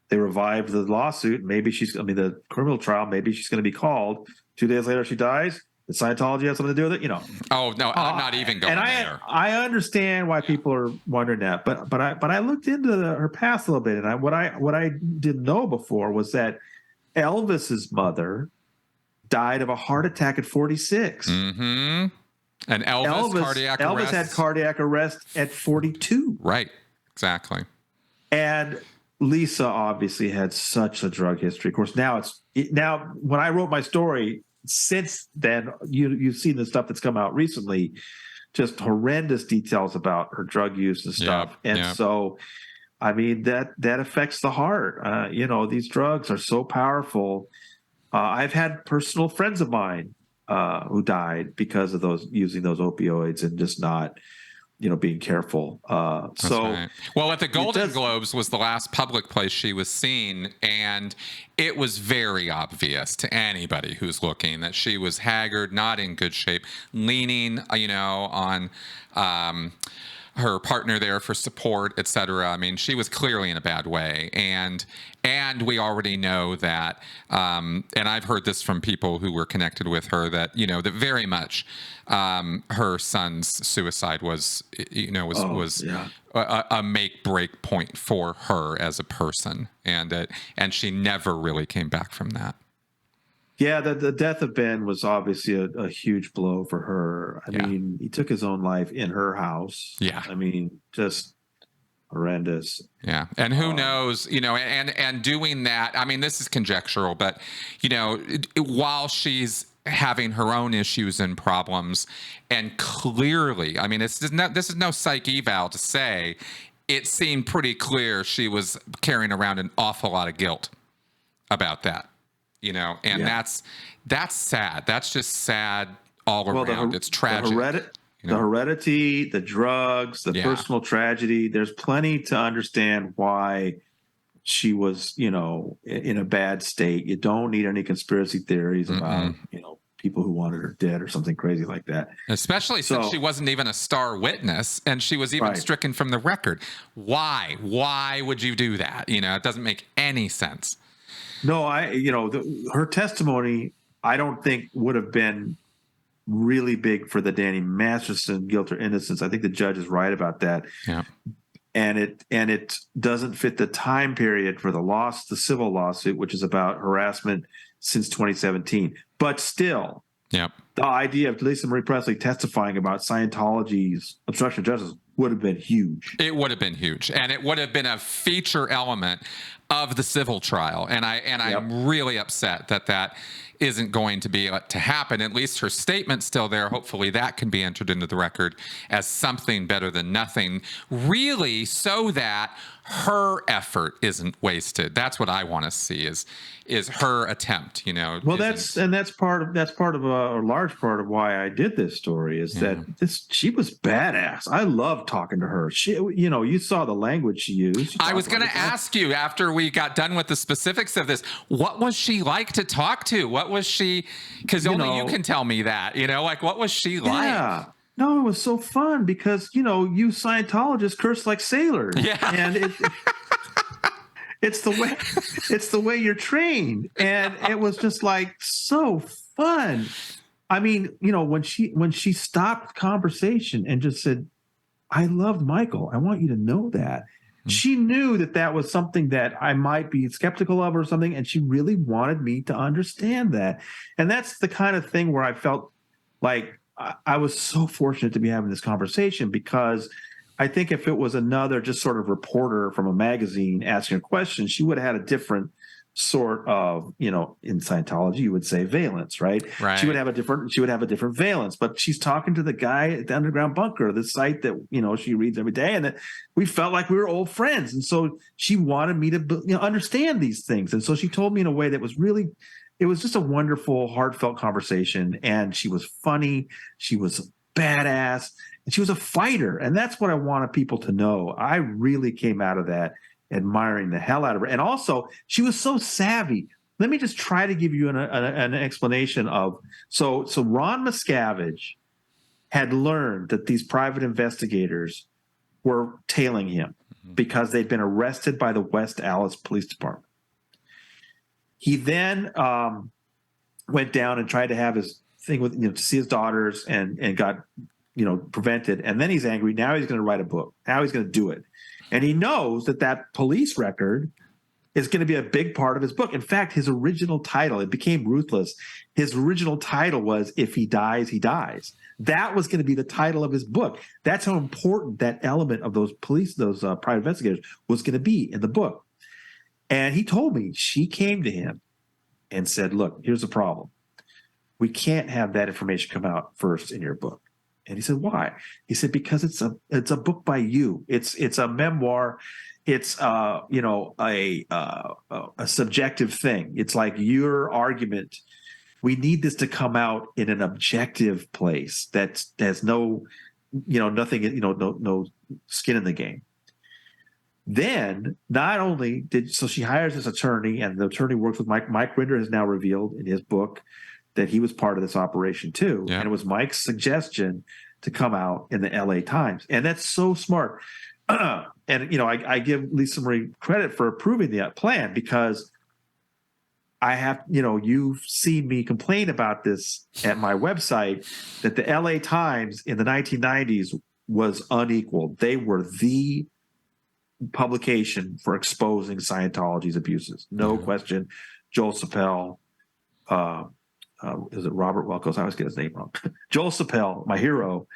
they revived the lawsuit. The criminal trial, maybe she's going to be called. 2 days later, she dies. Did Scientology have something to do with it? Oh no, I'm not even going there. I understand why people are wondering that, but I looked into her past a little bit, and what I didn't know before was that Elvis's mother died of a heart attack at 46. Mm-hmm. And Elvis had cardiac arrest at 42. Right. Exactly. And Lisa obviously had such a drug history. Of course, now when I wrote my story. Since then, you've seen the stuff that's come out recently, just horrendous details about her drug use and stuff. So, I mean, that affects the heart. These drugs are so powerful. I've had personal friends of mine who died because of using those opioids and just not, being careful. Right. Well, at the Golden Globes was the last public place she was seen, and it was very obvious to anybody who's looking that she was haggard, not in good shape, leaning, on her partner there for support, etc. I mean, she was clearly in a bad way, and we already know that, and I've heard this from people who were connected with her, that that very much her son's suicide was a make-break point for her as a person, and she never really came back from that. Yeah, the death of Ben was obviously a huge blow for her. I mean, he took his own life in her house. Yeah. I mean, just horrendous. Yeah. And who knows, and doing that, I mean, this is conjectural, but, while she's having her own issues and problems, and clearly, I mean, this is no psych eval to say, it seemed pretty clear she was carrying around an awful lot of guilt about that. That's sad. That's just sad all around. It's tragic. The heredity, the drugs, the personal tragedy. There's plenty to understand why she was, in a bad state. You don't need any conspiracy theories about, people who wanted her dead or something crazy like that. Especially since she wasn't even a star witness, and she was even stricken from the record. Why? Why would you do that? It doesn't make any sense. No, her testimony, I don't think would have been really big for the Danny Masterson guilt or innocence. I think the judge is right about that. Yeah. And it doesn't fit the time period for the civil lawsuit, which is about harassment since 2017. But still, the idea of Lisa Marie Presley testifying about Scientology's obstruction of justice would have been huge. It would have been huge, and it would have been a feature element of the civil trial. And I'm really upset that isn't going to be to happen. At least her statement's still there. Hopefully that can be entered into the record as something better than nothing, really, so that her effort isn't wasted. That's what I want to see is her attempt, Well, that's part of a large part of why I did this story is that she was badass. I love talking to her. She, you saw the language she used. I was going to ask you after we got done with the specifics of this, what was she like to talk to? What was she? Because only you can tell me that. What was she like? Yeah. No, it was so fun because, you Scientologists curse like sailors. Yeah. And it's the way you're trained. And it was just like so fun. I mean, when she stopped the conversation and just said, I loved Michael. I want you to know that. Mm-hmm. She knew that was something that I might be skeptical of or something. And she really wanted me to understand that. And that's the kind of thing where I felt like I was so fortunate to be having this conversation because I think if it was another just sort of reporter from a magazine asking a question, she would have had a different sort of, in Scientology, you would say valence, right? Right. She would have a different valence, but she's talking to the guy at the underground bunker, the site that, she reads every day. And we felt like we were old friends. And so she wanted me to understand these things. And so she told me in a way that was really, it was just a wonderful, heartfelt conversation. And she was funny. She was badass. And she was a fighter. And that's what I wanted people to know. I really came out of that admiring the hell out of her. And also, she was so savvy. Let me just try to give you an explanation of, so Ron Miscavige had learned that these private investigators were tailing him because they'd been arrested by the West Allis Police Department. He then went down and tried to have his thing with, to see his daughters and got, prevented. And then he's angry. Now he's going to write a book. Now he's going to do it. And he knows that police record is going to be a big part of his book. In fact, his original title, it became Ruthless. His original title was If He Dies, He Dies. That was going to be the title of his book. That's how important that element of those private investigators was going to be in the book. And he told me, she came to him and said, look, here's the problem. We can't have that information come out first in your book. And he said, why? He said, because it's a book by you. It's a memoir. It's a subjective thing. It's like your argument. We need this to come out in an objective place that has no skin in the game. Then not only so she hires this attorney, and the attorney works with Mike. Mike Rinder has now revealed in his book that he was part of this operation too. Yeah. And it was Mike's suggestion to come out in the LA Times. And that's so smart. And, I give Lisa Marie credit for approving that plan, because I have, you've seen me complain about this at my website, that the LA Times in the 1990s was unequaled. They were the publication for exposing Scientology's abuses. No question. Joel Sapel, is it Robert Welkos? I always get his name wrong. Joel Sapel, my hero,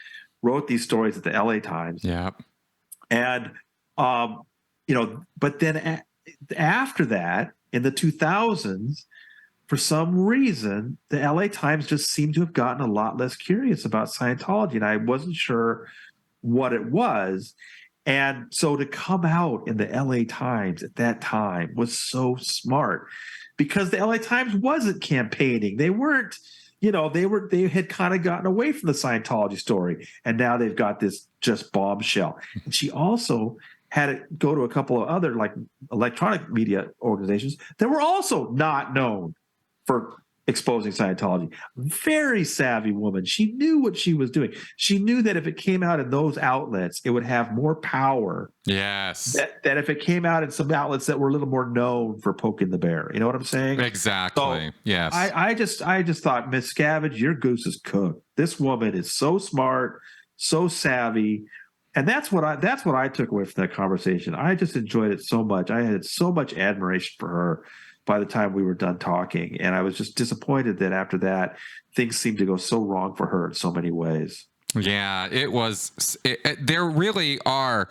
wrote these stories at the LA Times. Yeah. And, but then after that, in the 2000s, for some reason, the LA Times just seemed to have gotten a lot less curious about Scientology. And I wasn't sure what it was. And so to come out in the LA Times at that time was so smart, because the LA Times wasn't campaigning. They weren't, they had kind of gotten away from the Scientology story, and now they've got this just bombshell. And she also had it go to a couple of other like electronic media organizations that were also not known for exposing Scientology. Very savvy woman. She knew what she was doing. She knew that if it came out in those outlets, it would have more power. Yes. That if it came out in some outlets that were a little more known for poking the bear. You know what I'm saying? Exactly. So yes. I just thought, Miscavige, your goose is cooked. This woman is so smart, so savvy. And that's what I took away from that conversation. I just enjoyed it so much. I had so much admiration for her by the time we were done talking. And I was just disappointed that after that, things seemed to go so wrong for her in so many ways. Yeah, it was. There really are.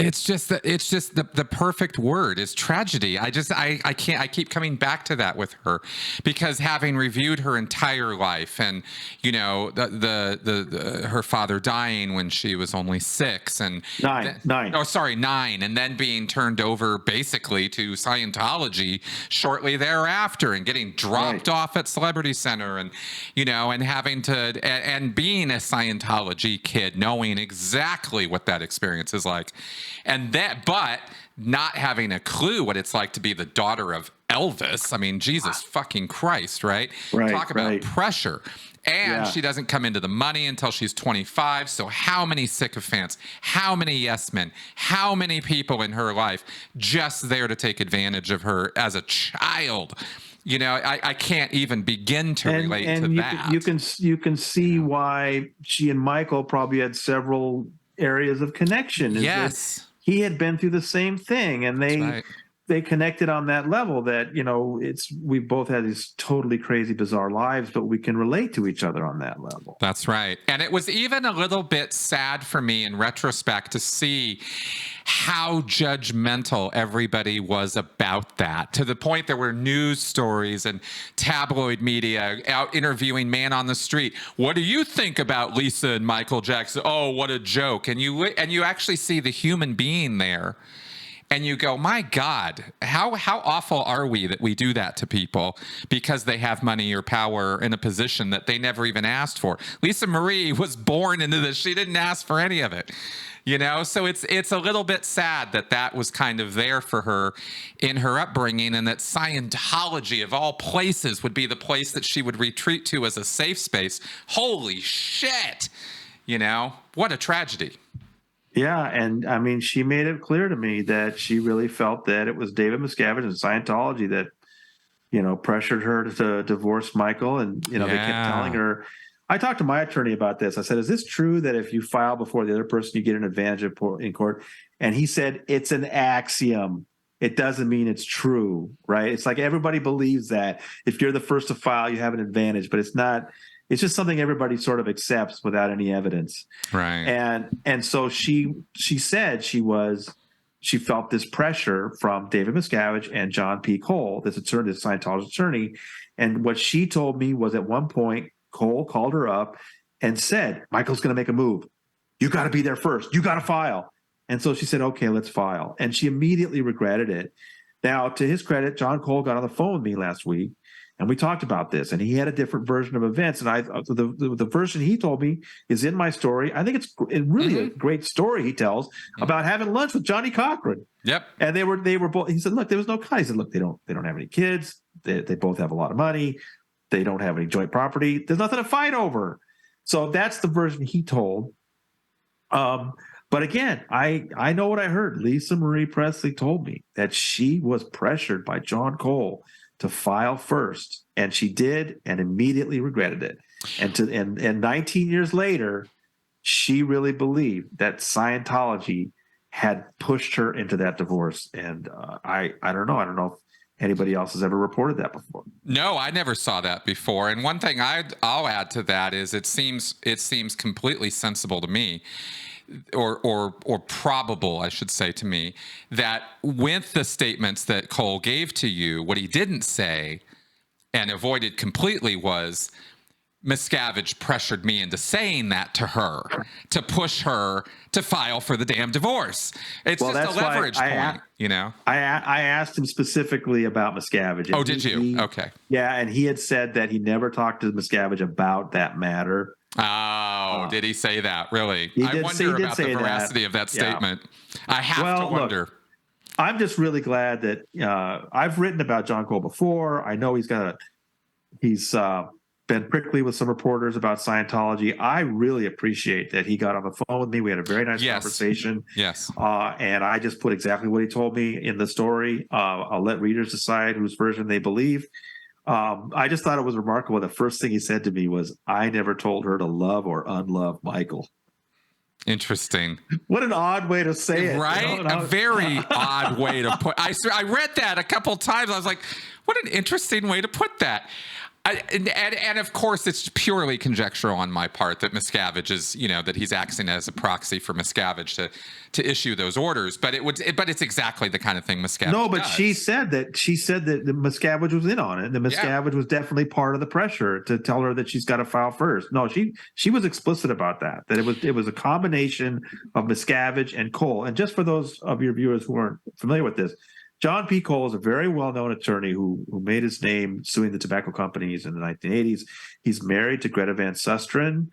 It's just the perfect word is tragedy. I can't. I keep coming back to that with her, because having reviewed her entire life, and her father dying when she was only 6, and nine, and then being turned over basically to Scientology shortly thereafter, and getting dropped off at Celebrity Center, and and having to and being a Scientology kid, knowing exactly what that experience is like. But not having a clue what it's like to be the daughter of Elvis. I mean, Jesus fucking Christ, right? Talk about pressure. And she doesn't come into the money until she's 25. So how many sycophants, how many yes men, how many people in her life just there to take advantage of her as a child? I can't even begin to relate to that. You can see why she and Michael probably had several areas of connection. Yes. He had been through the same thing, and they connected on that level that, we both had these totally crazy, bizarre lives, but we can relate to each other on that level. That's right. And it was even a little bit sad for me in retrospect to see how judgmental everybody was about that, to the point there were news stories and tabloid media out interviewing man on the street. What do you think about Lisa and Michael Jackson? Oh, what a joke. And you actually see the human being there. And you go, my God, how awful are we that we do that to people because they have money or power in a position that they never even asked for? Lisa Marie was born into this. She didn't ask for any of it, So it's a little bit sad that was kind of there for her in her upbringing, and that Scientology, of all places, would be the place that she would retreat to as a safe space. Holy shit. What a tragedy. Yeah, and I mean, she made it clear to me that she really felt that it was David Miscavige and Scientology that, pressured her to divorce Michael. And, they kept telling her. I talked to my attorney about this. I said, is this true that if you file before the other person, you get an advantage in court? And he said, it's an axiom. It doesn't mean it's true, right? It's like everybody believes that if you're the first to file, you have an advantage, but it's not. It's just something everybody sort of accepts without any evidence. Right. And so she said she felt this pressure from David Miscavige and John P. Cole, this Scientology attorney. And what she told me was at one point, Cole called her up and said, Michael's going to make a move. You got to be there first. You got to file. And so she said, okay, let's file. And she immediately regretted it. Now, to his credit, John Cole got on the phone with me last week. And we talked about this, and he had a different version of events. And the version he told me is in my story. I think it's really a great story he tells about having lunch with Johnny Cochran. Yep. And they were both. He said, "Look, there was no cut." He said, "Look, they don't have any kids. They both have a lot of money. They don't have any joint property. There's nothing to fight over." So that's the version he told. But again, I know what I heard. Lisa Marie Presley told me that she was pressured by John Cole to file first, and she did, and immediately regretted it. And 19 years later, she really believed that Scientology had pushed her into that divorce. And I don't know. I don't know if anybody else has ever reported that before. No, I never saw that before. And one thing I'll add to that is it seems completely sensible to me, or probable, I should say, to me, that with the statements that Cole gave to you, what he didn't say and avoided completely was Miscavige pressured me into saying that to her, to push her to file for the damn divorce. It's just a leverage point, I asked him specifically about Miscavige. Oh, did you? Okay. Yeah, and he had said that he never talked to Miscavige about that matter. Oh, did he say that? Really? I wonder about the veracity of that statement. Yeah. I have to wonder. Look, I'm just really glad that I've written about John Cole before. I know he's been prickly with some reporters about Scientology. I really appreciate that he got on the phone with me. We had a very nice conversation. Yes. And I just put exactly what he told me in the story. I'll let readers decide whose version they believe. I just thought it was remarkable. The first thing he said to me was, I never told her to love or unlove Michael. Interesting. What an odd way to say it. Right? A very odd way to put I read that a couple times. I was like, what an interesting way to put that. And of course, it's purely conjectural on my part that Miscavige is, that he's acting as a proxy for Miscavige to issue those orders. But it's exactly the kind of thing Miscavige does. she said that the Miscavige was in on it. The Miscavige was definitely part of the pressure to tell her that she's got to file first. No, she was explicit about that. That it was a combination of Miscavige and Cole. And just for those of your viewers who aren't familiar with this, John P. Cole is a very well-known attorney who made his name suing the tobacco companies in the 1980s. He's married to Greta Van Susteren.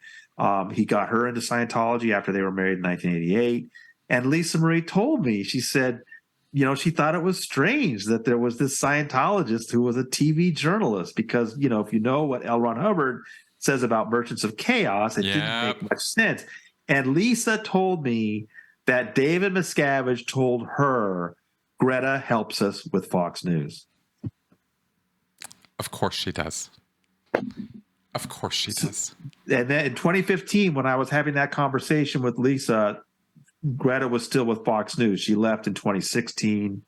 He got her into Scientology after they were married in 1988. And Lisa Marie told me, she said, she thought it was strange that there was this Scientologist who was a TV journalist because, if you know what L. Ron Hubbard says about Merchants of Chaos, it didn't make much sense. And Lisa told me that David Miscavige told her, Greta helps us with Fox News. Of course she does. Of course she does. And then in 2015, when I was having that conversation with Lisa, Greta was still with Fox News. She left in 2016.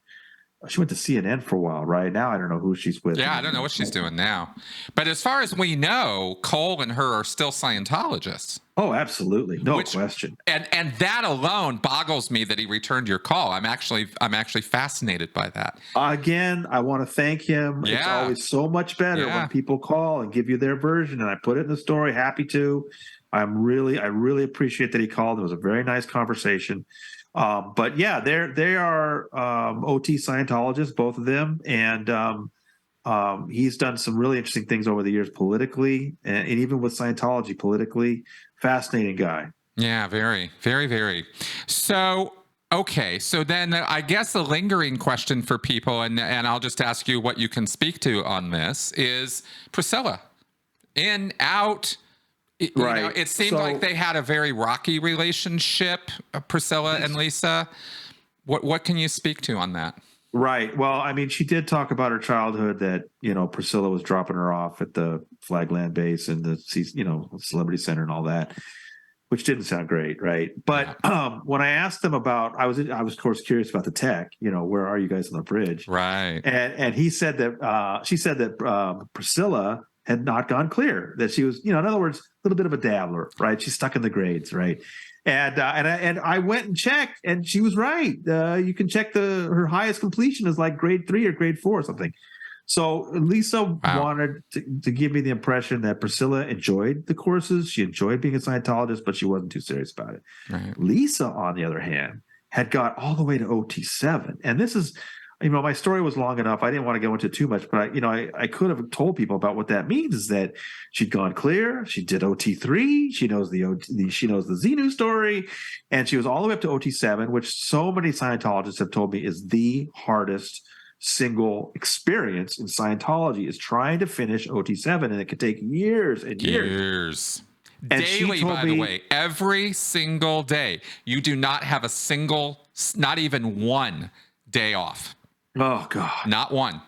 she went to CNN for a while, right? Now I don't know who she's with. Yeah, I don't know what she's doing now. But as far as we know, Cole and her are still Scientologists. Oh, absolutely. No question. And that alone boggles me that he returned your call. I'm actually fascinated by that. Again, I want to thank him. Yeah. It's always so much better when people call and give you their version, and I put it in the story. Happy to. I really appreciate that he called. It was a very nice conversation. But yeah, they are OT Scientologists, both of them, and he's done some really interesting things over the years politically, and even with Scientology politically. Fascinating guy. Yeah, very, very, very. So, okay, so then I guess the lingering question for people, and I'll just ask you what you can speak to on this, is Priscilla. In, out. Right. You know, it seemed like they had a very rocky relationship, Priscilla and Lisa. What can you speak to on that? Right. Well, I mean, she did talk about her childhood that, Priscilla was dropping her off at the Flagland base and the, Celebrity Center and all that, which didn't sound great. Right. But when I asked them about, I was of course curious about the tech, where are you guys on the bridge? Right. And he said that, she said that Priscilla had not gone clear, that she was, in other words, a little bit of a dabbler, right? She's stuck in the grades, right? And I went and checked, and she was right. You can check her highest completion is like grade 3 or grade 4 or something. So Lisa wanted to give me the impression that Priscilla enjoyed the courses. She enjoyed being a Scientologist, but she wasn't too serious about it. Right. Lisa, on the other hand, had got all the way to OT7. And this is, my story was long enough. I didn't want to go into too much, but I could have told people about what that means. Is that she'd gone clear, she did OT3, she knows the Xenu story, and she was all the way up to OT7, which so many Scientologists have told me is the hardest single experience in Scientology, is trying to finish OT7, and it could take years and years. And daily, by the way, every single day. You do not have a single, not even one day off. Oh God, not one.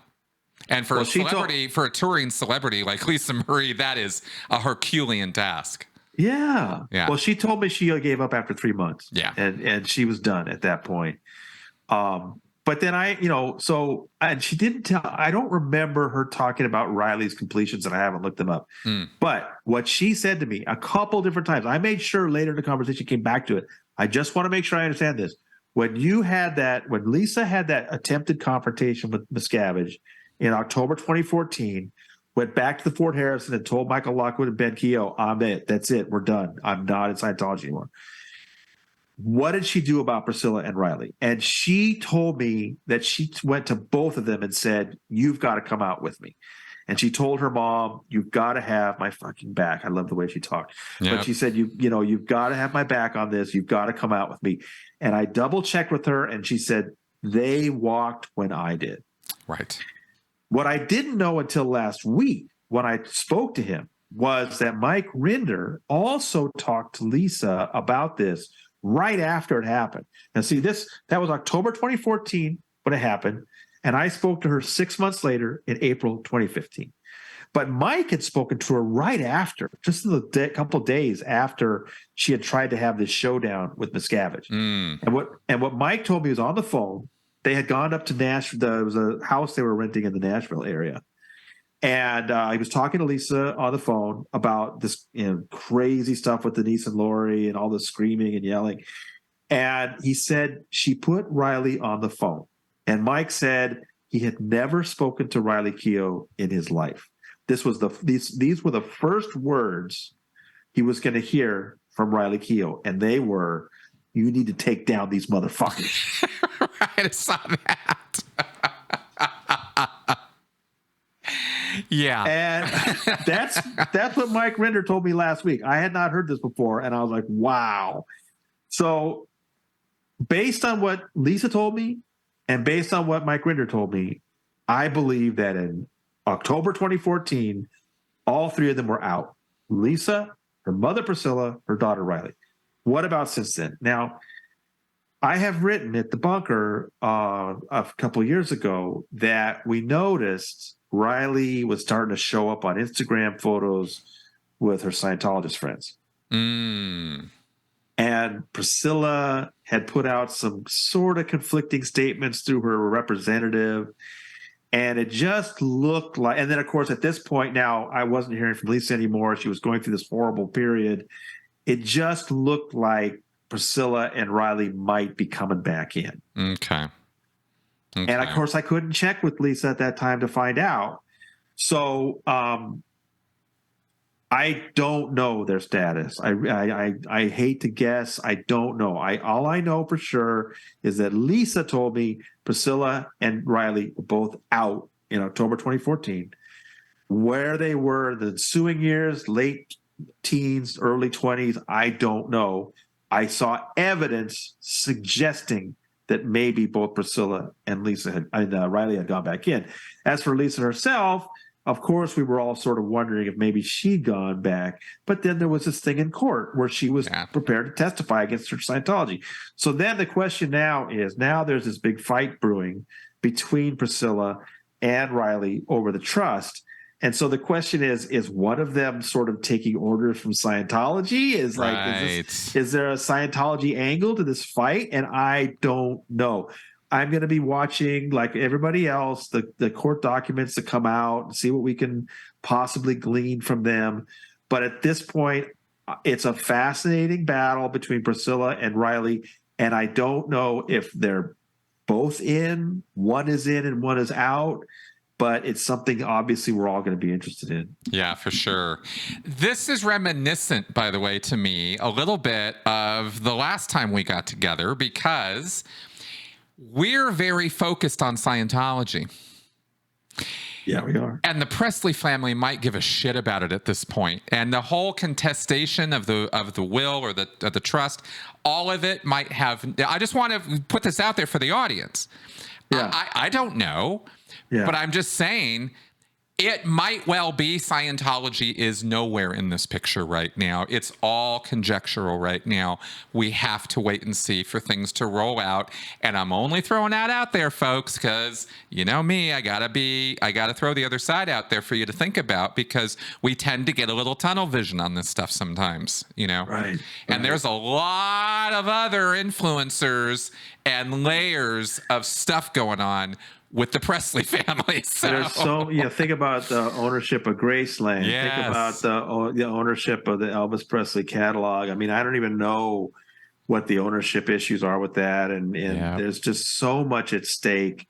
And for for a touring celebrity like Lisa Marie, that is a Herculean task. Yeah. Well, she told me she gave up after 3 months. Yeah. And she was done at that point. But then and she didn't tell, I don't remember her talking about Riley's completions, and I haven't looked them up. But what she said to me a couple different times, I made sure later in the conversation came back to it. I just want to make sure I understand this. When Lisa had that attempted confrontation with Miscavige in October 2014, went back to the Fort Harrison and told Michael Lockwood and Ben Keogh, I'm it. That's it. We're done. I'm not in Scientology anymore. What did she do about Priscilla and Riley? And she told me that she went to both of them and said, you've got to come out with me. And she told her mom, you've got to have my fucking back. I love the way she talked. Yep. But she said, you've got to have my back on this. You've got to come out with me. And I double checked with her, and she said, they walked when I did. Right. What I didn't know until last week when I spoke to him was that Mike Rinder also talked to Lisa about this right after it happened. Now, see, that was October 2014 when it happened. And I spoke to her 6 months later in April 2015. But Mike had spoken to her right after, just in the couple of days after she had tried to have this showdown with Miscavige. And what Mike told me was on the phone, they had gone up to Nashville. There was a house they were renting in the Nashville area. And he was talking to Lisa on the phone about this crazy stuff with Denise and Lori and all the screaming and yelling. And he said she put Riley on the phone. And Mike said he had never spoken to Riley Keough in his life. These were the first words he was going to hear from Riley Keough, and they were, "You need to take down these motherfuckers." Right, I saw that. Yeah, and that's what Mike Rinder told me last week. I had not heard this before, and I was like, "Wow!" So, based on what Lisa told me, and based on what Mike Rinder told me, I believe that in October 2014, all three of them were out. Lisa, her mother Priscilla, her daughter Riley. What about since then? Now, I have written at the bunker a couple of years ago that we noticed Riley was starting to show up on Instagram photos with her Scientologist friends. And and Priscilla had put out some sort of conflicting statements through her representative. And it just looked like, and then of course, at this point now, I wasn't hearing from Lisa anymore. She was going through this horrible period. It just looked like Priscilla and Riley might be coming back in. Okay. And of course, I couldn't check with Lisa at that time to find out. So I don't know their status. I hate to guess. I don't know. All I know for sure is that Lisa told me Priscilla and Riley were both out in October 2014. Where they were the ensuing years, late teens, early 20s, I don't know. I saw evidence suggesting that maybe both Priscilla and Riley had gone back in. As for Lisa herself, of course, we were all sort of wondering if maybe she'd gone back. But then there was this thing in court where she was prepared to testify against her Scientology. So then the question now there's this big fight brewing between Priscilla and Riley over the trust. And so the question is one of them sort of taking orders from Scientology? Is there a Scientology angle to this fight? And I don't know. I'm going to be watching, like everybody else, the court documents that come out and see what we can possibly glean from them. But at this point, it's a fascinating battle between Priscilla and Riley. And I don't know if they're both in, one is in and one is out. But it's something obviously we're all going to be interested in. Yeah, for sure. This is reminiscent, by the way, to me, a little bit of the last time we got together because we're very focused on Scientology. Yeah, we are. And the Presley family might give a shit about it at this point. And the whole contestation of the will or the trust, all of it might have. I just want to put this out there for the audience. Yeah. I don't know. Yeah. But I'm just saying it might well be Scientology is nowhere in this picture right now. It's all conjectural right now. We have to wait and see for things to roll out. And I'm only throwing that out there, folks, because you know me, I gotta throw the other side out there for you to think about because we tend to get a little tunnel vision on this stuff sometimes, you know? Right. And there's a lot of other influencers and layers of stuff going on with the Presley family. So. Think about the ownership of Graceland. Yes. Think about the ownership of the Elvis Presley catalog. I mean, I don't even know what the ownership issues are with that. And there's just so much at stake.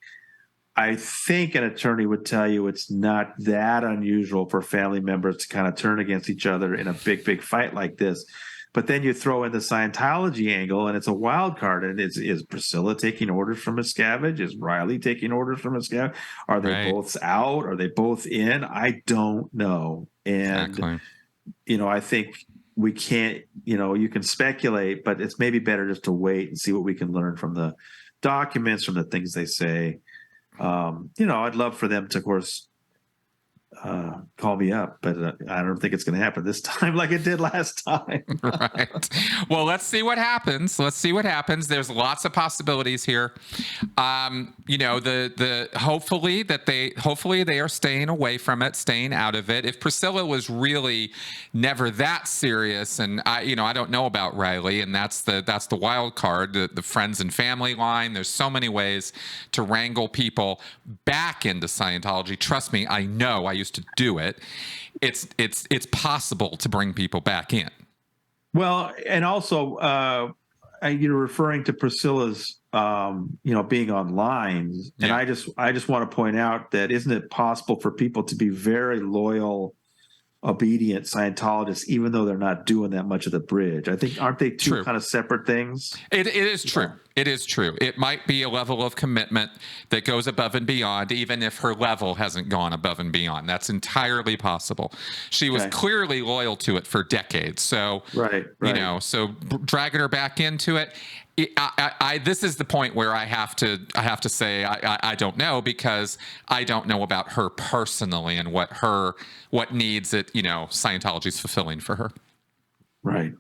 I think an attorney would tell you it's not that unusual for family members to kind of turn against each other in a big, big fight like this. But then you throw in the Scientology angle, and it's a wild card. And is Priscilla taking orders from Miscavige? Is Riley taking orders from Miscavige? Are they both out? Are they both in? I don't know. And, I think we can't, you can speculate, but it's maybe better just to wait and see what we can learn from the documents, from the things they say. I'd love for them to, of course, call me up, but I don't think it's going to happen this time like it did last time. Right. Well, let's see what happens. There's lots of possibilities here. Hopefully they are staying away from it, staying out of it. If Priscilla was really never that serious, and I don't know about Riley, and that's the wild card, the friends and family line. There's so many ways to wrangle people back into Scientology. Trust me, I know. I used to do it. It's possible to bring people back in. Well, and also, you're referring to Priscilla's, being online, and I just want to point out that isn't it possible for people to be very loyal, obedient Scientologists, even though they're not doing that much of the bridge? I think aren't they two kind of separate things? It is true. Yeah. It is true. It might be a level of commitment that goes above and beyond, even if her level hasn't gone above and beyond. That's entirely possible. She was clearly loyal to it for decades. So, so dragging her back into it, this is the point where I have to say I don't know, because I don't know about her personally and what needs that Scientology is fulfilling for her. Right.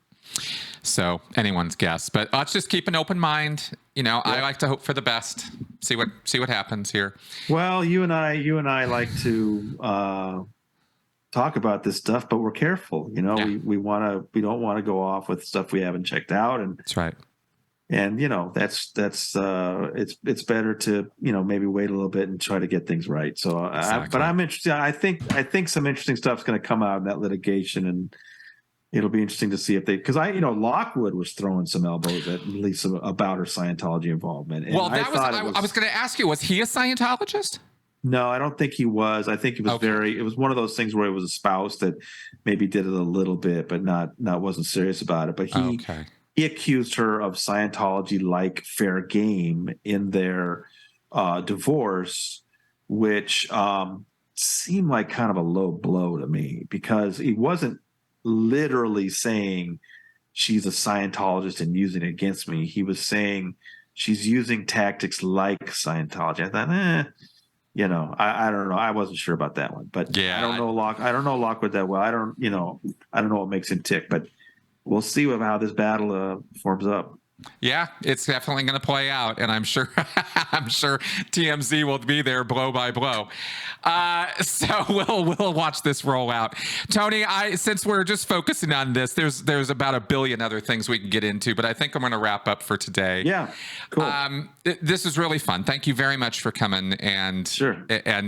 So anyone's guess, but let's just keep an open mind. I like to hope for the best. See what happens here. Well, you and I like to talk about this stuff, but we're careful. You know, we don't want to go off with stuff we haven't checked out, and that's right. And you know, it's better to, you know, maybe wait a little bit and try to get things right. So, Exactly. but I'm interested. I think some interesting stuff's going to come out in that litigation, and it'll be interesting to see if because Lockwood was throwing some elbows at Lisa about her Scientology involvement. And Well, I was going to ask you, was he a Scientologist? No, I don't think he was. I think he was it was one of those things where it was a spouse that maybe did it a little bit, but not wasn't serious about it. But he accused her of Scientology-like fair game in their divorce, which seemed like kind of a low blow to me, because he wasn't literally saying she's a Scientologist and using it against me. He was saying she's using tactics like Scientology. I thought, you know, I don't know. I wasn't sure about that one, but I don't know Lockwood that well. I don't know what makes him tick, but we'll see how this battle forms up. Yeah, it's definitely going to play out, and I'm sure TMZ will be there blow by blow. So we'll watch this roll out. Tony, since we're just focusing on this, there's about a billion other things we can get into, but I think I'm going to wrap up for today. Yeah, cool. This is really fun. Thank you very much for coming and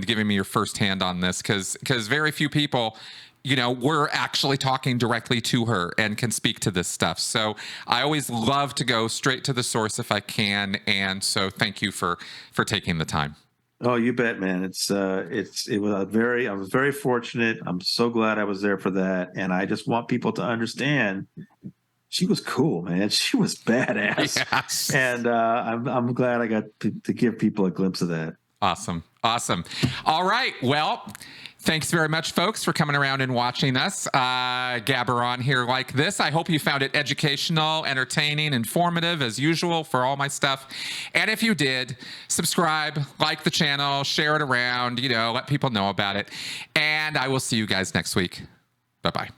giving me your firsthand on this, because very few people, you know, we're actually talking directly to her and can speak to this stuff. So I always love to go straight to the source if I can. And so thank you for taking the time. Oh, you bet, man. I was very fortunate. I'm so glad I was there for that. And I just want people to understand she was cool, man. She was badass. Yes. And I'm glad I got to give people a glimpse of that. Awesome. All right. Well, thanks very much, folks, for coming around and watching us gabber on here like this. I hope you found it educational, entertaining, informative, as usual, for all my stuff. And if you did, subscribe, like the channel, share it around, you know, let people know about it. And I will see you guys next week. Bye-bye.